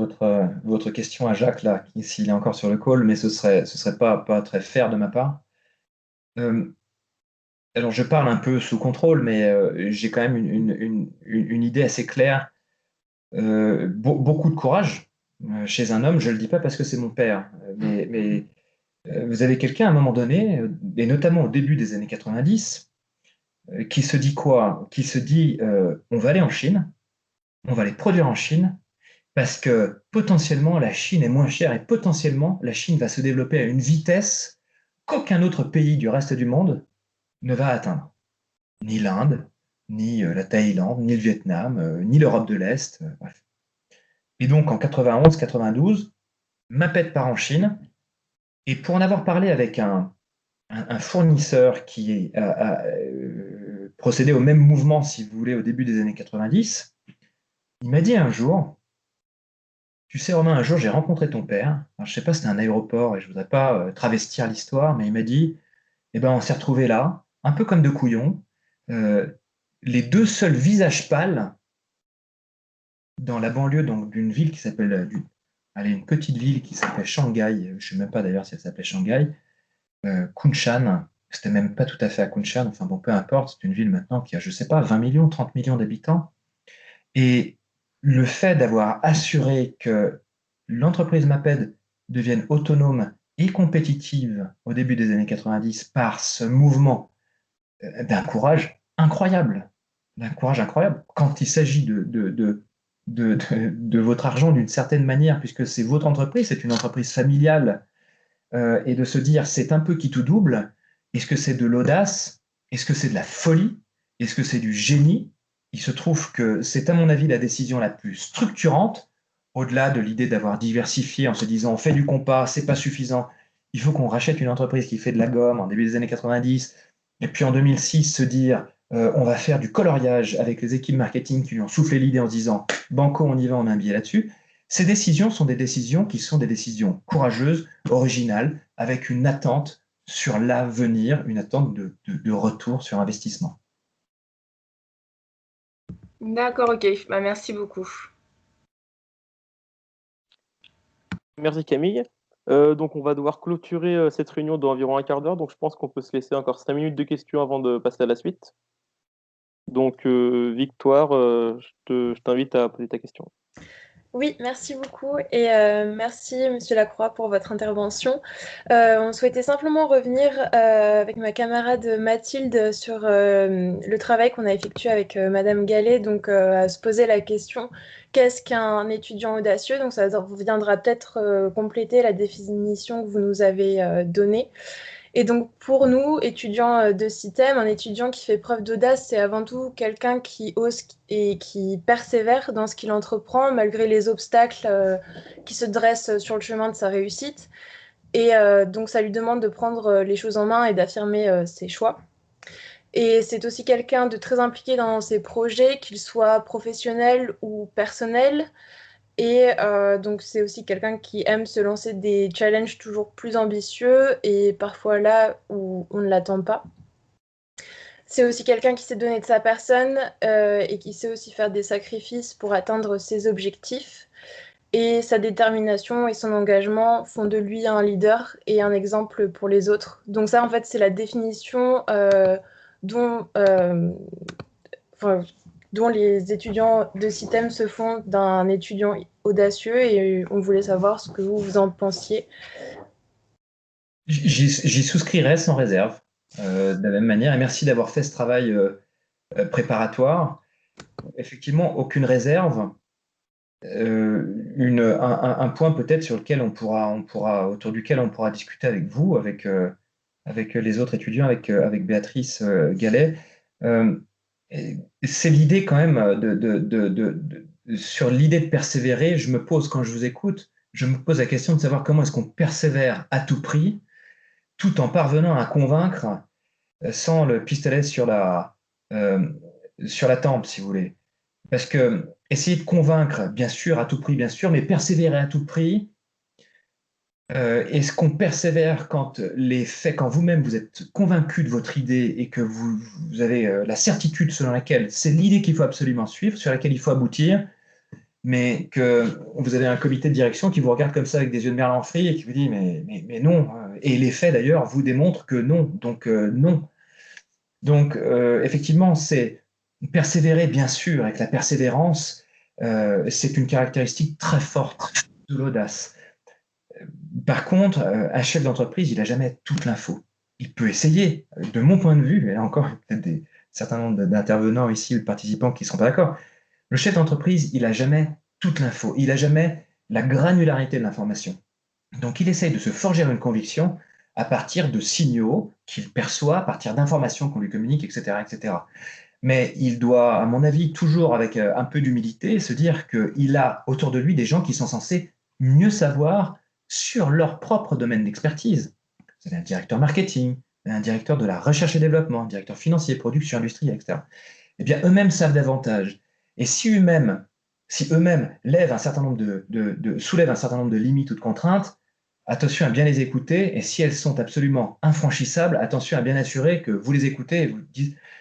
votre question à Jacques, là, s'il est encore sur le call, mais ce serait pas très fair de ma part. Alors, je parle un peu sous contrôle, mais j'ai quand même une idée assez claire. Beaucoup de courage chez un homme, je ne le dis pas parce que c'est mon père, mais vous avez quelqu'un à un moment donné, et notamment au début des années 90, qui se dit quoi? Qui se dit on va aller en Chine, on va les produire en Chine, parce que potentiellement la Chine est moins chère et potentiellement la Chine va se développer à une vitesse qu'aucun autre pays du reste du monde ne va atteindre. Ni l'Inde, ni la Thaïlande, ni le Vietnam, ni l'Europe de l'Est, bref. Et donc en 91-92, Maped part en Chine, et pour en avoir parlé avec un fournisseur qui a procédé au même mouvement, si vous voulez, au début des années 90, il m'a dit un jour, tu sais Romain, un jour j'ai rencontré ton père, alors, je ne sais pas si c'était un aéroport et je ne voudrais pas travestir l'histoire, mais il m'a dit, eh ben, on s'est retrouvés là, un peu comme deux couillons, les deux seuls visages pâles dans la banlieue d'une ville qui s'appelle, une petite ville qui s'appelait Shanghai, je ne sais même pas d'ailleurs si elle s'appelait Shanghai, Kunshan, c'était même pas tout à fait à Kunshan, enfin bon, peu importe, c'est une ville maintenant qui a, je ne sais pas, 20 millions, 30 millions d'habitants. Et le fait d'avoir assuré que l'entreprise Maped devienne autonome et compétitive au début des années 90 par ce mouvement d'un courage incroyable, quand il s'agit de votre argent d'une certaine manière, puisque c'est votre entreprise, c'est une entreprise familiale, et de se dire c'est un peu qui tout double, est-ce que c'est de l'audace, est-ce que c'est de la folie, est-ce que c'est du génie? Il se trouve que c'est à mon avis la décision la plus structurante, au-delà de l'idée d'avoir diversifié en se disant on fait du compas, c'est pas suffisant, il faut qu'on rachète une entreprise qui fait de la gomme en début des années 90, et puis en 2006 se dire on va faire du coloriage avec les équipes marketing qui lui ont soufflé l'idée en se disant banco, on y va, on met un billet là-dessus. Ces décisions sont des décisions qui sont des décisions courageuses, originales, avec une attente sur l'avenir, une attente de retour sur investissement. D'accord, ok. Bah, merci beaucoup. Merci Camille. Donc on va devoir clôturer cette réunion d'environ un quart d'heure, donc je pense qu'on peut se laisser encore 5 minutes de questions avant de passer à la suite. Donc Victoire, je t'invite à poser ta question. Oui, merci beaucoup et merci Monsieur Lacroix pour votre intervention. On souhaitait simplement revenir avec ma camarade Mathilde sur le travail qu'on a effectué avec Madame Gallet, donc à se poser la question qu'est-ce qu'un étudiant audacieux? Donc ça viendra peut-être compléter la définition que vous nous avez donnée. Et donc, pour nous, étudiants de CITEM, un étudiant qui fait preuve d'audace, c'est avant tout quelqu'un qui ose et qui persévère dans ce qu'il entreprend, malgré les obstacles qui se dressent sur le chemin de sa réussite. Et donc, ça lui demande de prendre les choses en main et d'affirmer ses choix. Et c'est aussi quelqu'un de très impliqué dans ses projets, qu'ils soient professionnels ou personnels. Et donc, c'est aussi quelqu'un qui aime se lancer des challenges toujours plus ambitieux et parfois là où on ne l'attend pas. C'est aussi quelqu'un qui s'est donné de sa personne et qui sait aussi faire des sacrifices pour atteindre ses objectifs. Et sa détermination et son engagement font de lui un leader et un exemple pour les autres. Donc ça, en fait, c'est la définition dont les étudiants de CITEM se font d'un étudiant audacieux et on voulait savoir ce que vous en pensiez. J'y souscrirais sans réserve, de la même manière, et merci d'avoir fait ce travail préparatoire. Effectivement, aucune réserve. Un point peut-être sur lequel autour duquel on pourra discuter avec vous, avec les autres étudiants, avec Béatrice Gallet. C'est l'idée quand même sur l'idée de persévérer. Quand je vous écoute, je me pose la question de savoir comment est-ce qu'on persévère à tout prix, tout en parvenant à convaincre sans le pistolet sur la tempe, si vous voulez. Parce que essayer de convaincre, bien sûr, à tout prix, bien sûr, mais persévérer à tout prix, est-ce qu'on persévère quand vous-même vous êtes convaincu de votre idée et que vous avez la certitude selon laquelle c'est l'idée qu'il faut absolument suivre, sur laquelle il faut aboutir, mais que vous avez un comité de direction qui vous regarde comme ça avec des yeux de merlan frit et qui vous dit mais non. Et les faits d'ailleurs vous démontrent que non. Donc non. Donc effectivement, c'est persévérer bien sûr, avec la persévérance, c'est une caractéristique très forte de l'audace. Par contre, un chef d'entreprise, il n'a jamais toute l'info. Il peut essayer, de mon point de vue, et là encore, peut-être un certain nombre d'intervenants ici ou de participants qui ne sont pas d'accord. Le chef d'entreprise, il n'a jamais toute l'info, il n'a jamais la granularité de l'information. Donc, il essaye de se forger une conviction à partir de signaux qu'il perçoit, à partir d'informations qu'on lui communique, etc., etc. Mais il doit, à mon avis, toujours avec un peu d'humilité, se dire qu'il a autour de lui des gens qui sont censés mieux savoir sur leur propre domaine d'expertise. Vous avez un directeur marketing, un directeur de la recherche et développement, un directeur financier, production, industrie, etc. Eh bien, eux-mêmes savent davantage. Et si eux-mêmes lèvent un certain nombre soulèvent un certain nombre de limites ou de contraintes, attention à bien les écouter. Et si elles sont absolument infranchissables, attention à bien assurer que vous les écoutez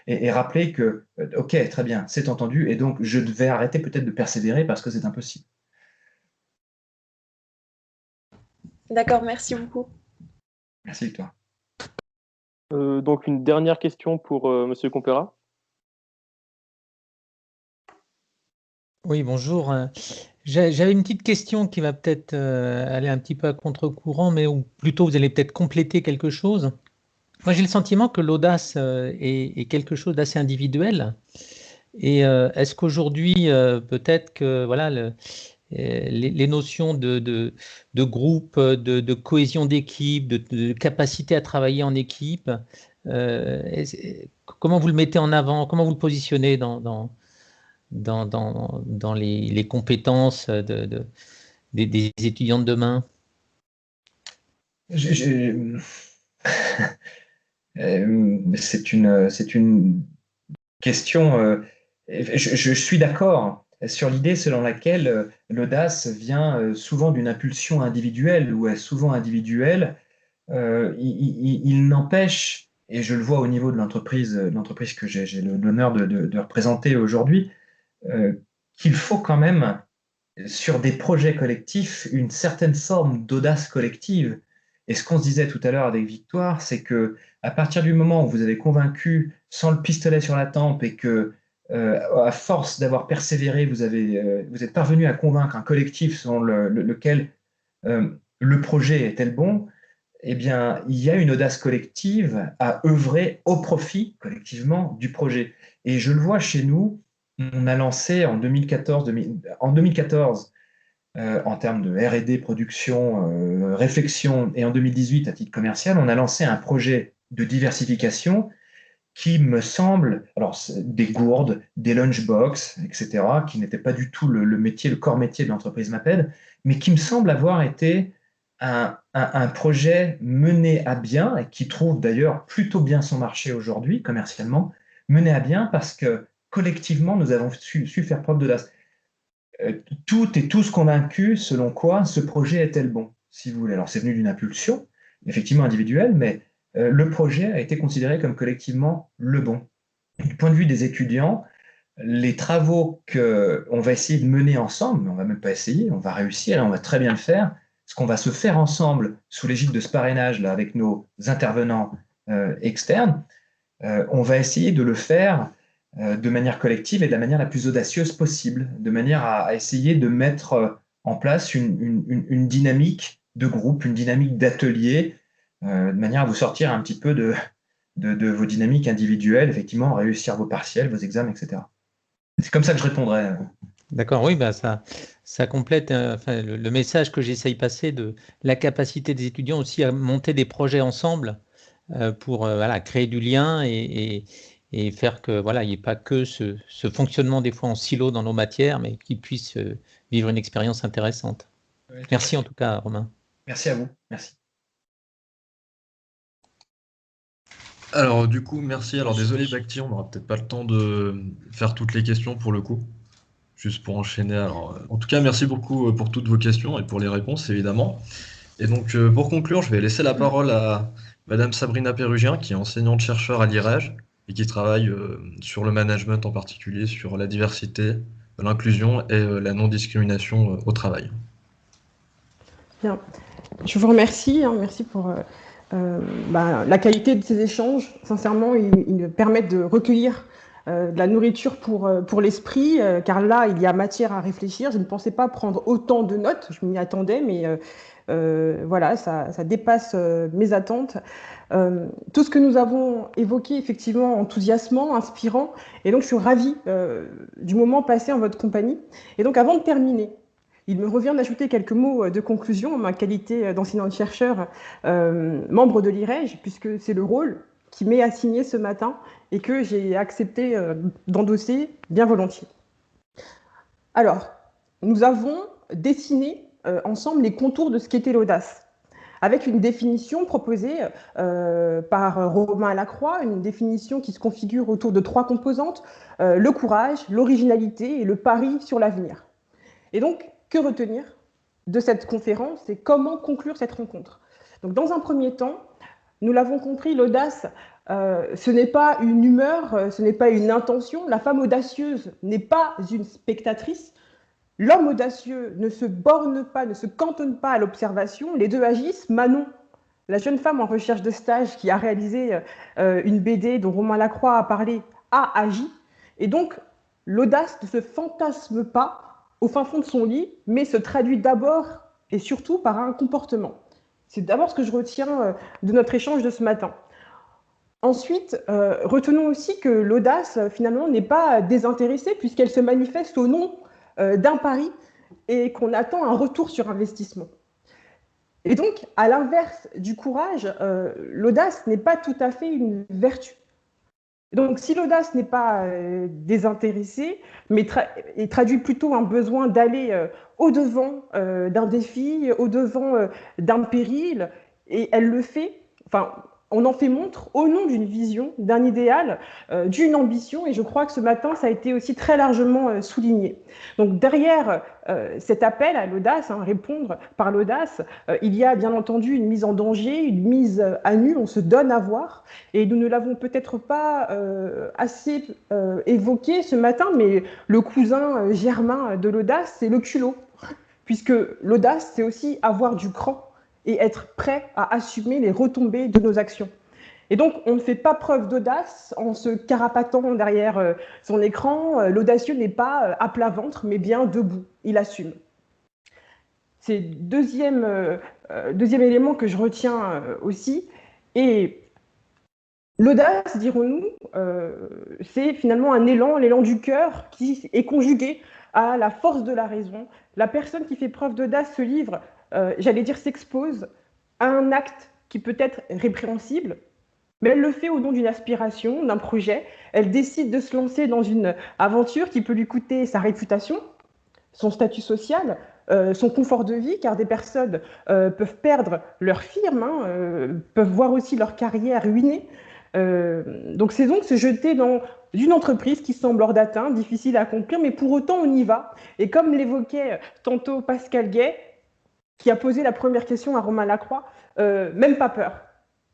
et rappelez que, OK, très bien, c'est entendu, et donc je vais arrêter peut-être de persévérer parce que c'est impossible. D'accord, merci beaucoup. Merci Victoire. Donc une dernière question pour Monsieur Compera. Oui, bonjour. J'avais une petite question qui va peut-être aller un petit peu à contre-courant, mais ou plutôt vous allez peut-être compléter quelque chose. Moi, j'ai le sentiment que l'audace est quelque chose d'assez individuel. Et est-ce qu'aujourd'hui, peut-être que voilà, les notions de groupe, de cohésion d'équipe, de capacité à travailler en équipe, comment vous le mettez en avant, comment vous le positionnez dans les compétences des étudiants de demain? C'est une question. Je suis d'accord sur l'idée selon laquelle l'audace vient souvent d'une impulsion individuelle ou est souvent individuelle. Il n'empêche, et je le vois au niveau de l'entreprise que j'ai l'honneur de représenter aujourd'hui, qu'il faut quand même, sur des projets collectifs, une certaine forme d'audace collective. Et ce qu'on se disait tout à l'heure avec Victoire, c'est que à partir du moment où vous avez convaincu sans le pistolet sur la tempe et que, à force d'avoir persévéré, vous êtes parvenu à convaincre un collectif selon lequel le projet était le bon, eh bien, il y a une audace collective à œuvrer au profit collectivement du projet. Et je le vois chez nous, on a lancé en 2014, en termes de R&D, production, réflexion, et en 2018, à titre commercial, on a lancé un projet de diversification qui me semble, alors des gourdes, des lunchbox, etc., qui n'étaient pas du tout le corps métier de l'entreprise Maped, mais qui me semble avoir été un projet mené à bien, et qui trouve d'ailleurs plutôt bien son marché aujourd'hui, commercialement, mené à bien parce que collectivement, nous avons su faire preuve d'audace. Toutes et tous convaincus selon quoi ce projet était le bon, si vous voulez. Alors, c'est venu d'une impulsion, effectivement individuelle, mais le projet a été considéré comme collectivement le bon. Du point de vue des étudiants, les travaux qu'on va essayer de mener ensemble, mais on ne va même pas essayer, on va réussir et on va très bien le faire, ce qu'on va se faire ensemble sous l'égide de ce parrainage là, avec nos intervenants externes, on va essayer de le faire de manière collective et de la manière la plus audacieuse possible, de manière à essayer de mettre en place une dynamique de groupe, une dynamique d'atelier, de manière à vous sortir un petit peu de vos dynamiques individuelles, effectivement, réussir vos partiels, vos examens, etc. C'est comme ça que je répondrai. D'accord, oui, bah ça complète le message que j'essaye de passer de la capacité des étudiants aussi à monter des projets ensemble pour créer du lien et faire que il n'y ait pas que ce fonctionnement des fois en silo dans nos matières, mais qu'ils puissent vivre une expérience intéressante. Oui, merci en tout cas, Romain. Merci à vous. Merci. Alors du coup, merci. Alors désolé Bhakti, on n'aura peut-être pas le temps de faire toutes les questions pour le coup. Juste pour enchaîner. Alors, en tout cas, merci beaucoup pour toutes vos questions et pour les réponses, évidemment. Et donc, pour conclure, je vais laisser la parole à Madame Sabrina Pérugien, qui est enseignante-chercheur à l'IREJ et qui travaille sur le management en particulier, sur la diversité l'inclusion et la non-discrimination au travail. Bien. Je vous remercie, merci pour la qualité de ces échanges. Sincèrement, ils permettent de recueillir de la nourriture pour l'esprit, car là, il y a matière à réfléchir. Je ne pensais pas prendre autant de notes, je m'y attendais, mais voilà, ça dépasse mes attentes. Tout ce que nous avons évoqué, effectivement, enthousiasmant, inspirant, et donc je suis ravie du moment passé en votre compagnie. Et donc, avant de terminer, il me revient d'ajouter quelques mots de conclusion en ma qualité d'enseignante-chercheur, membre de l'IREJ, puisque c'est le rôle qui m'est assigné ce matin et que j'ai accepté d'endosser bien volontiers. Alors, nous avons dessiné ensemble les contours de ce qu'était l'audace, avec une définition proposée par Romain Lacroix, une définition qui se configure autour de 3 composantes, le courage, l'originalité et le pari sur l'avenir. Et donc, que retenir de cette conférence et comment conclure cette rencontre? Donc, dans un premier temps, nous l'avons compris, l'audace, ce n'est pas une humeur, ce n'est pas une intention. La femme audacieuse n'est pas une spectatrice. L'homme audacieux ne se borne pas, ne se cantonne pas à l'observation. Les deux agissent. Manon, la jeune femme en recherche de stage qui a réalisé une BD dont Romain Lacroix a parlé, a agi. Et donc, l'audace ne se fantasme pas au fin fond de son lit, mais se traduit d'abord et surtout par un comportement. C'est d'abord ce que je retiens de notre échange de ce matin. Ensuite, retenons aussi que l'audace, finalement, n'est pas désintéressée puisqu'elle se manifeste au nom d'un pari et qu'on attend un retour sur investissement. Et donc, à l'inverse du courage, l'audace n'est pas tout à fait une vertu. Donc, si l'audace n'est pas désintéressée, mais traduit plutôt un besoin d'aller au-devant d'un défi, au-devant d'un péril, et elle le fait, enfin, on en fait montre au nom d'une vision, d'un idéal, d'une ambition, et je crois que ce matin, ça a été aussi très largement souligné. Donc derrière cet appel à l'audace, répondre par l'audace, il y a bien entendu une mise en danger, une mise à nu, on se donne à voir, et nous ne l'avons peut-être pas assez évoqué ce matin, mais le cousin germain de l'audace, c'est le culot, puisque l'audace, c'est aussi avoir du cran, et être prêt à assumer les retombées de nos actions. Et donc, on ne fait pas preuve d'audace en se carapatant derrière son écran. L'audacieux n'est pas à plat ventre, mais bien debout. Il assume. C'est le deuxième élément que je retiens aussi. Et l'audace, dirons-nous, c'est finalement un élan, l'élan du cœur qui est conjugué à la force de la raison. La personne qui fait preuve d'audace se livre, j'allais dire s'expose à un acte qui peut être répréhensible, mais elle le fait au nom d'une aspiration, d'un projet. Elle décide de se lancer dans une aventure qui peut lui coûter sa réputation, son statut social, son confort de vie, car des personnes peuvent perdre leur firme, peuvent voir aussi leur carrière ruinée. Donc c'est donc se jeter dans une entreprise qui semble hors d'atteinte, difficile à accomplir, mais pour autant on y va. Et comme l'évoquait tantôt Pascal Gay, qui a posé la première question à Romain Lacroix, même pas peur,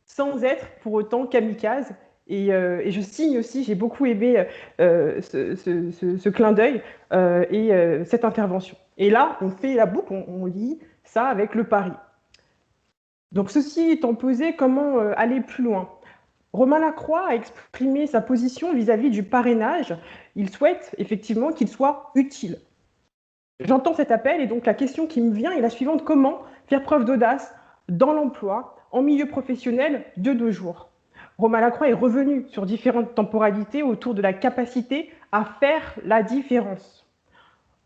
sans être pour autant kamikaze. Et je signe aussi, j'ai beaucoup aimé ce clin d'œil et cette intervention. Et là, on fait la boucle, on lit ça avec le pari. Donc ceci étant posé, comment aller plus loin? Romain Lacroix a exprimé sa position vis-à-vis du parrainage. Il souhaite effectivement qu'il soit utile. J'entends cet appel et donc la question qui me vient est la suivante: comment faire preuve d'audace dans l'emploi, en milieu professionnel de nos jours? Romain Lacroix est revenu sur différentes temporalités autour de la capacité à faire la différence,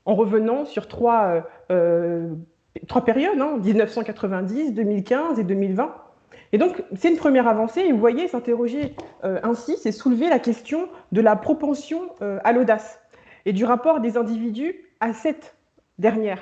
en revenant sur trois périodes, 1990, 2015 et 2020. Et donc, c'est une première avancée, et vous voyez, s'interroger ainsi, c'est soulever la question de la propension à l'audace et du rapport des individus à cette dernière.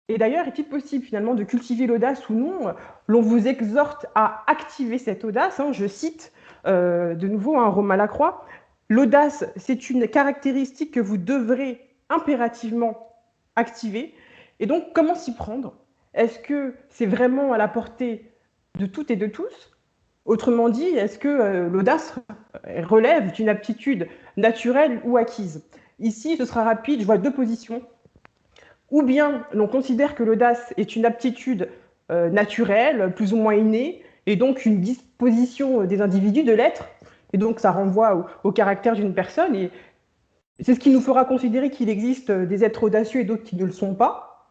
Et d'ailleurs, est-il possible finalement de cultiver l'audace ou non? L'on vous exhorte à activer cette audace. Je cite de nouveau Romain Lacroix: l'audace, c'est une caractéristique que vous devrez impérativement activer. Et donc, comment s'y prendre? Est-ce que c'est vraiment à la portée de toutes et de tous? Autrement dit, est-ce que l'audace relève d'une aptitude naturelle ou acquise? Ici, ce sera rapide, je vois deux positions. Ou bien l'on considère que l'audace est une aptitude naturelle, plus ou moins innée, et donc une disposition des individus de l'être, et donc ça renvoie au caractère d'une personne, et c'est ce qui nous fera considérer qu'il existe des êtres audacieux et d'autres qui ne le sont pas.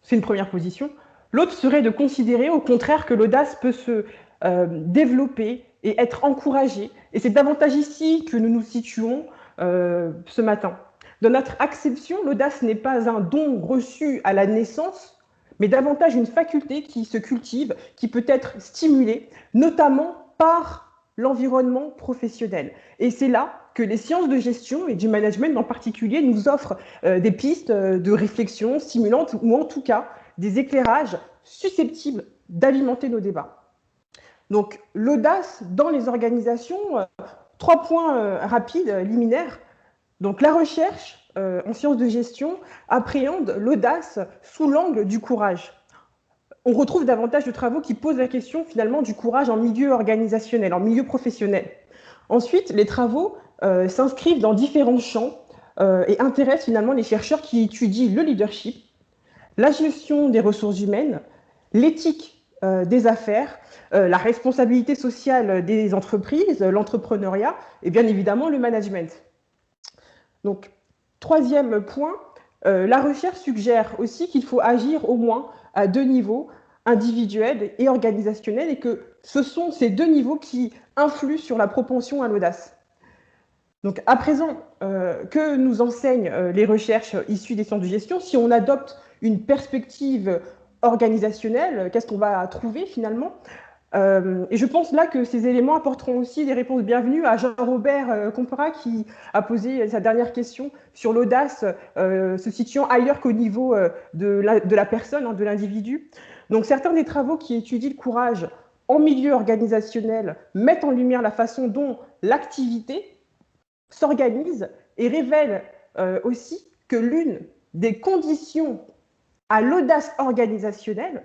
C'est une première position. L'autre serait de considérer au contraire que l'audace peut se développer et être encouragée, et c'est davantage ici que nous nous situons ce matin. Dans notre acception, l'audace n'est pas un don reçu à la naissance, mais davantage une faculté qui se cultive, qui peut être stimulée, notamment par l'environnement professionnel. Et c'est là que les sciences de gestion et du management en particulier nous offrent des pistes de réflexion stimulantes ou en tout cas des éclairages susceptibles d'alimenter nos débats. Donc l'audace dans les organisations, 3 points rapides, liminaires. Donc la recherche en sciences de gestion appréhende l'audace sous l'angle du courage. On retrouve davantage de travaux qui posent la question finalement du courage en milieu organisationnel, en milieu professionnel. Ensuite, les travaux s'inscrivent dans différents champs et intéressent finalement les chercheurs qui étudient le leadership, la gestion des ressources humaines, l'éthique des affaires, la responsabilité sociale des entreprises, l'entrepreneuriat et bien évidemment le management. Donc, troisième point, la recherche suggère aussi qu'il faut agir au moins à 2 niveaux, individuel et organisationnel, et que ce sont ces 2 niveaux qui influent sur la propension à l'audace. Donc, à présent, que nous enseignent les recherches issues des sciences de gestion? Si on adopte une perspective organisationnelle, qu'est-ce qu'on va trouver finalement? Et je pense là que ces éléments apporteront aussi des réponses bienvenues à Jean-Robert Compera qui a posé sa dernière question sur l'audace se situant ailleurs qu'au niveau de la personne, de l'individu. Donc certains des travaux qui étudient le courage en milieu organisationnel mettent en lumière la façon dont l'activité s'organise et révèlent aussi que l'une des conditions à l'audace organisationnelle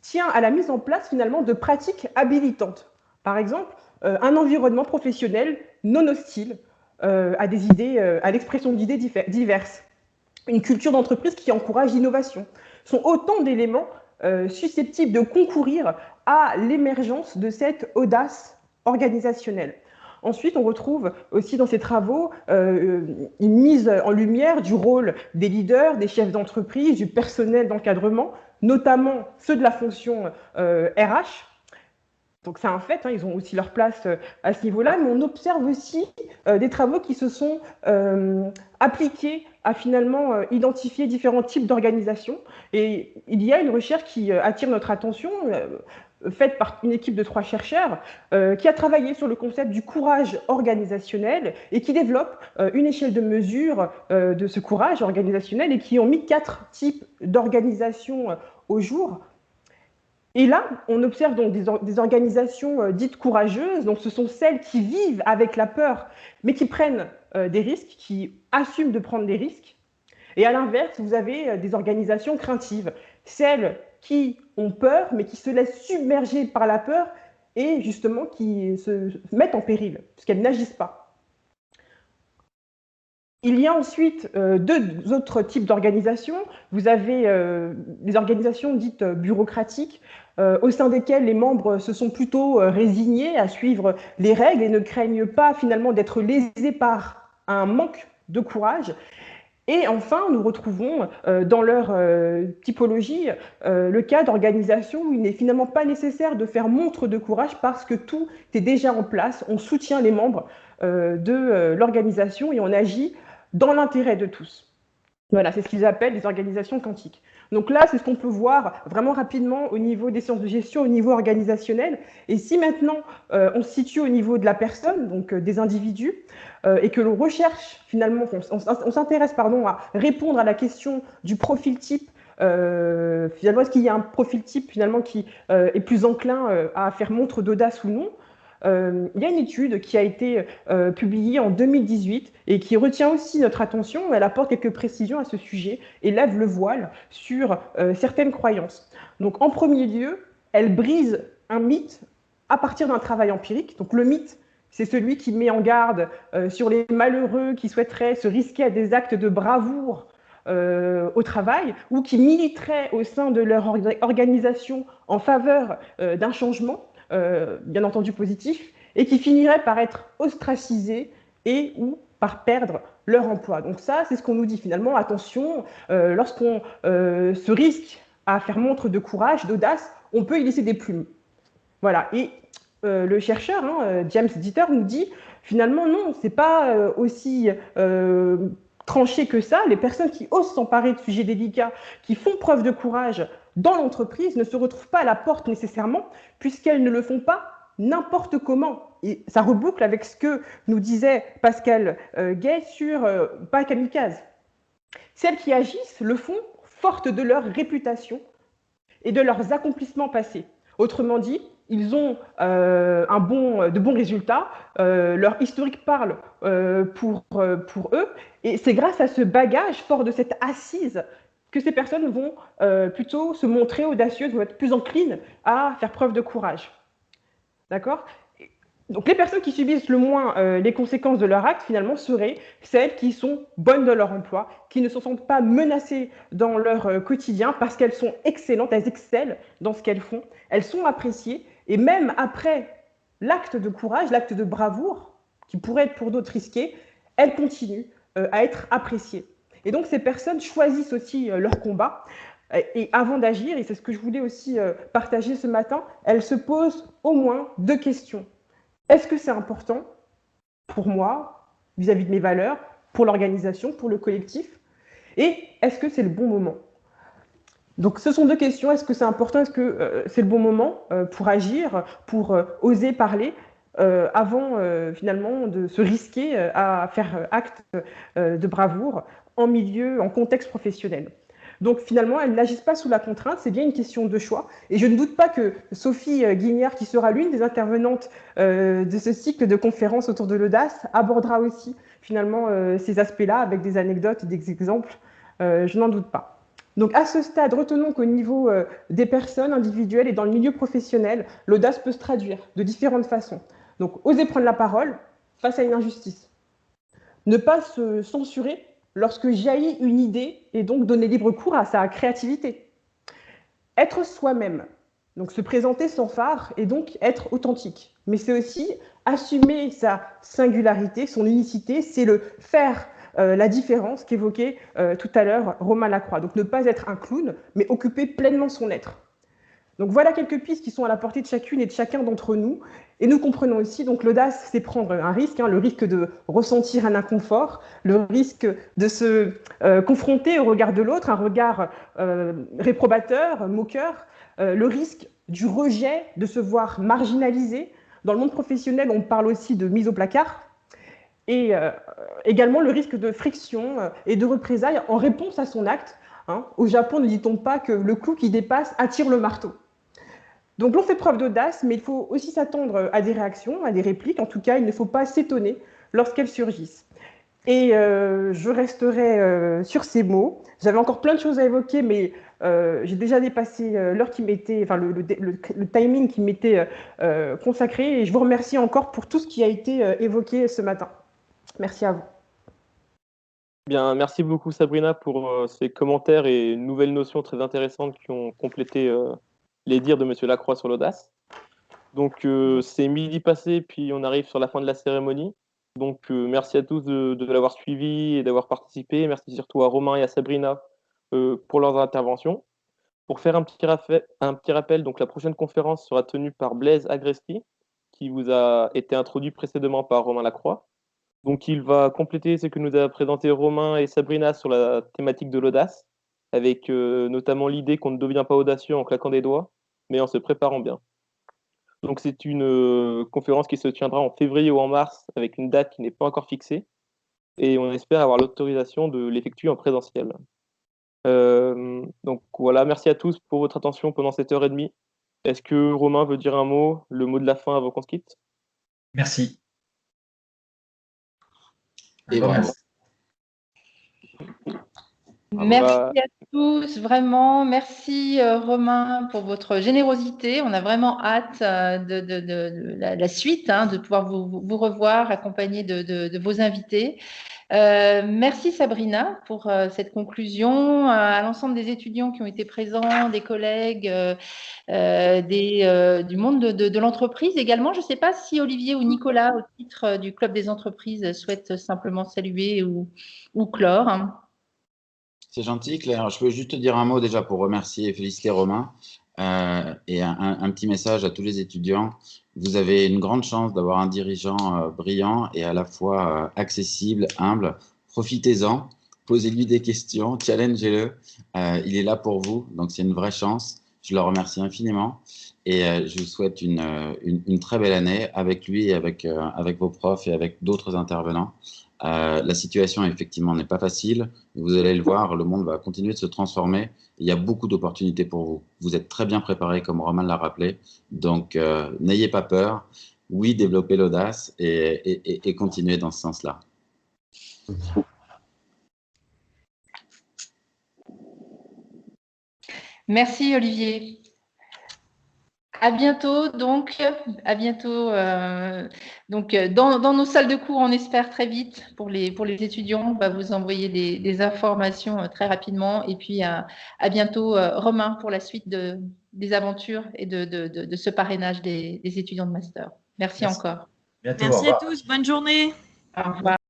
tient à la mise en place finalement de pratiques habilitantes. Par exemple, un environnement professionnel non hostile à des idées, à l'expression d'idées diverses. Une culture d'entreprise qui encourage l'innovation. Sont autant d'éléments susceptibles de concourir à l'émergence de cette audace organisationnelle. Ensuite, on retrouve aussi dans ces travaux une mise en lumière du rôle des leaders, des chefs d'entreprise, du personnel d'encadrement, notamment ceux de la fonction RH. Donc c'est un fait, ils ont aussi leur place à ce niveau-là, mais on observe aussi des travaux qui se sont appliqués à finalement identifier différents types d'organisations. Et il y a une recherche qui attire notre attention, faite par une équipe de 3 chercheurs qui a travaillé sur le concept du courage organisationnel et qui développe une échelle de mesure de ce courage organisationnel et qui ont mis 4 types d'organisations au jour. Et là, on observe donc des organisations dites courageuses, donc ce sont celles qui vivent avec la peur, mais qui prennent des risques, qui assument de prendre des risques. Et à l'inverse, vous avez des organisations craintives, celles qui ont peur, mais qui se laissent submerger par la peur et justement qui se mettent en péril, puisqu'elles n'agissent pas. Il y a ensuite 2 autres types d'organisations. Vous avez les organisations dites bureaucratiques, au sein desquelles les membres se sont plutôt résignés à suivre les règles et ne craignent pas finalement d'être lésés par un manque de courage. Et enfin, nous retrouvons dans leur typologie le cas d'organisations où il n'est finalement pas nécessaire de faire montre de courage parce que tout est déjà en place, on soutient les membres de l'organisation et on agit dans l'intérêt de tous. Voilà, c'est ce qu'ils appellent les organisations quantiques. Donc là, c'est ce qu'on peut voir vraiment rapidement au niveau des sciences de gestion, au niveau organisationnel. Et si maintenant on se situe au niveau de la personne, donc des individus, et que l'on recherche finalement, on s'intéresse à répondre à la question du profil type, finalement, est-ce qu'il y a un profil type finalement qui est plus enclin à faire montre d'audace ou non? Il y a une étude qui a été publiée en 2018 et qui retient aussi notre attention. Elle apporte quelques précisions à ce sujet et lève le voile sur certaines croyances. Donc, en premier lieu, elle brise un mythe à partir d'un travail empirique. Donc, le mythe, C'est celui qui met en garde sur les malheureux qui souhaiteraient se risquer à des actes de bravoure au travail ou qui militeraient au sein de leur organisation en faveur d'un changement, bien entendu positif, et qui finiraient par être ostracisés et ou par perdre leur emploi. Donc ça, c'est ce qu'on nous dit finalement. Attention, lorsqu'on se risque à faire montre de courage, d'audace, on peut y laisser des plumes. Voilà. Et le chercheur, James Dieter, nous dit finalement non, c'est pas aussi tranché que ça. Les personnes qui osent s'emparer de sujets délicats, qui font preuve de courage dans l'entreprise, ne se retrouvent pas à la porte nécessairement, puisqu'elles ne le font pas n'importe comment. Et ça reboucle avec ce que nous disait Pascal Gay sur pas kamikaze. Celles qui agissent le font fortes de leur réputation et de leurs accomplissements passés. Autrement dit, ils ont de bons résultats, leur historique parle pour eux, et c'est grâce à ce bagage fort de cette assise que ces personnes vont plutôt se montrer audacieuses, vont être plus enclines à faire preuve de courage. D'accord ? Donc les personnes qui subissent le moins les conséquences de leur acte, finalement, seraient celles qui sont bonnes dans leur emploi, qui ne se sentent pas menacées dans leur quotidien parce qu'elles sont excellentes, elles excellent dans ce qu'elles font, elles sont appréciées, et même après l'acte de courage, l'acte de bravoure, qui pourrait être pour d'autres risqué, elles continuent à être appréciées. Et donc ces personnes choisissent aussi leur combat, et avant d'agir, et c'est ce que je voulais aussi partager ce matin, elles se posent au moins 2 questions. Est-ce que c'est important pour moi, vis-à-vis de mes valeurs, pour l'organisation, pour le collectif? Et est-ce que c'est le bon moment? Donc ce sont 2 questions. Est-ce que c'est important? Est-ce que c'est le bon moment pour agir, pour oser parler avant finalement de se risquer à faire acte de bravoure en contexte professionnel? Donc finalement, elles n'agissent pas sous la contrainte, c'est bien une question de choix. Et je ne doute pas que Sophie Guignard, qui sera l'une des intervenantes de ce cycle de conférences autour de l'audace, abordera aussi finalement ces aspects-là avec des anecdotes et des exemples, je n'en doute pas. Donc à ce stade, retenons qu'au niveau des personnes individuelles et dans le milieu professionnel, l'audace peut se traduire de différentes façons. Donc oser prendre la parole face à une injustice. Ne pas se censurer lorsque jaillit une idée et donc donner libre cours à sa créativité. Être soi-même, donc se présenter sans phare et donc être authentique. Mais c'est aussi assumer sa singularité, son unicité, c'est le faire la différence qu'évoquait tout à l'heure Romain Lacroix. Donc ne pas être un clown, mais occuper pleinement son être. Donc voilà quelques pistes qui sont à la portée de chacune et de chacun d'entre nous. Et nous comprenons aussi, donc l'audace, c'est prendre un risque, le risque de ressentir un inconfort, le risque de se confronter au regard de l'autre, un regard réprobateur, moqueur, le risque du rejet, de se voir marginalisé. Dans le monde professionnel, on parle aussi de mise au placard. Et également le risque de friction et de représailles en réponse à son acte. Au Japon, ne dit-on pas que le clou qui dépasse attire le marteau? Donc l'on fait preuve d'audace, mais il faut aussi s'attendre à des réactions, à des répliques. En tout cas, il ne faut pas s'étonner lorsqu'elles surgissent. Et je resterai sur ces mots. J'avais encore plein de choses à évoquer, mais j'ai déjà dépassé l'heure qui m'était, enfin le timing qui m'était consacré. Et je vous remercie encore pour tout ce qui a été évoqué ce matin. Merci à vous. Bien, merci beaucoup Sabrina pour ces commentaires et nouvelles notions très intéressantes qui ont complété les dires de Monsieur Lacroix sur l'audace. Donc c'est midi passé, puis on arrive sur la fin de la cérémonie. Donc merci à tous de l'avoir suivi et d'avoir participé. Merci surtout à Romain et à Sabrina pour leurs interventions. Pour faire un petit rappel, donc la prochaine conférence sera tenue par Blaise Agresti, qui vous a été introduit précédemment par Romain Lacroix. Donc il va compléter ce que nous a présenté Romain et Sabrina sur la thématique de l'audace, avec notamment l'idée qu'on ne devient pas audacieux en claquant des doigts, mais en se préparant bien. Donc c'est une conférence qui se tiendra en février ou en mars, avec une date qui n'est pas encore fixée, et on espère avoir l'autorisation de l'effectuer en présentiel. Donc voilà, merci à tous pour votre attention pendant cette heure et demie. Est-ce que Romain veut dire un mot, le mot de la fin avant qu'on se quitte? Merci. Et bravo. Merci à tous, vraiment. Merci Romain pour votre générosité. On a vraiment hâte de la suite, hein, de pouvoir vous revoir, accompagné de vos invités. Merci Sabrina pour cette conclusion, à l'ensemble des étudiants qui ont été présents, des collègues, du monde de l'entreprise également. Je ne sais pas si Olivier ou Nicolas, au titre du Club des entreprises, souhaitent simplement saluer ou clore. C'est gentil, Claire. Je peux juste te dire un mot déjà pour remercier et féliciter Romain. Et un petit message à tous les étudiants. Vous avez une grande chance d'avoir un dirigeant brillant et à la fois accessible, humble. Profitez-en, posez-lui des questions, challengez-le. Il est là pour vous, donc c'est une vraie chance. Je le remercie infiniment et je vous souhaite une très belle année avec lui et avec vos profs et avec d'autres intervenants. La situation, effectivement, n'est pas facile. Vous allez le voir, le monde va continuer de se transformer. Il y a beaucoup d'opportunités pour vous. Vous êtes très bien préparés, comme Romain l'a rappelé. Donc, n'ayez pas peur. Oui, développez l'audace et continuez dans ce sens-là. Merci Olivier. À bientôt, donc, à bientôt. Dans nos salles de cours, on espère très vite pour les étudiants. On va vous envoyer des informations très rapidement. Et puis, à bientôt, Romain, pour la suite des aventures et de ce parrainage des étudiants de master. Merci encore. Bientôt, Merci à tous. Bonne journée. Au revoir.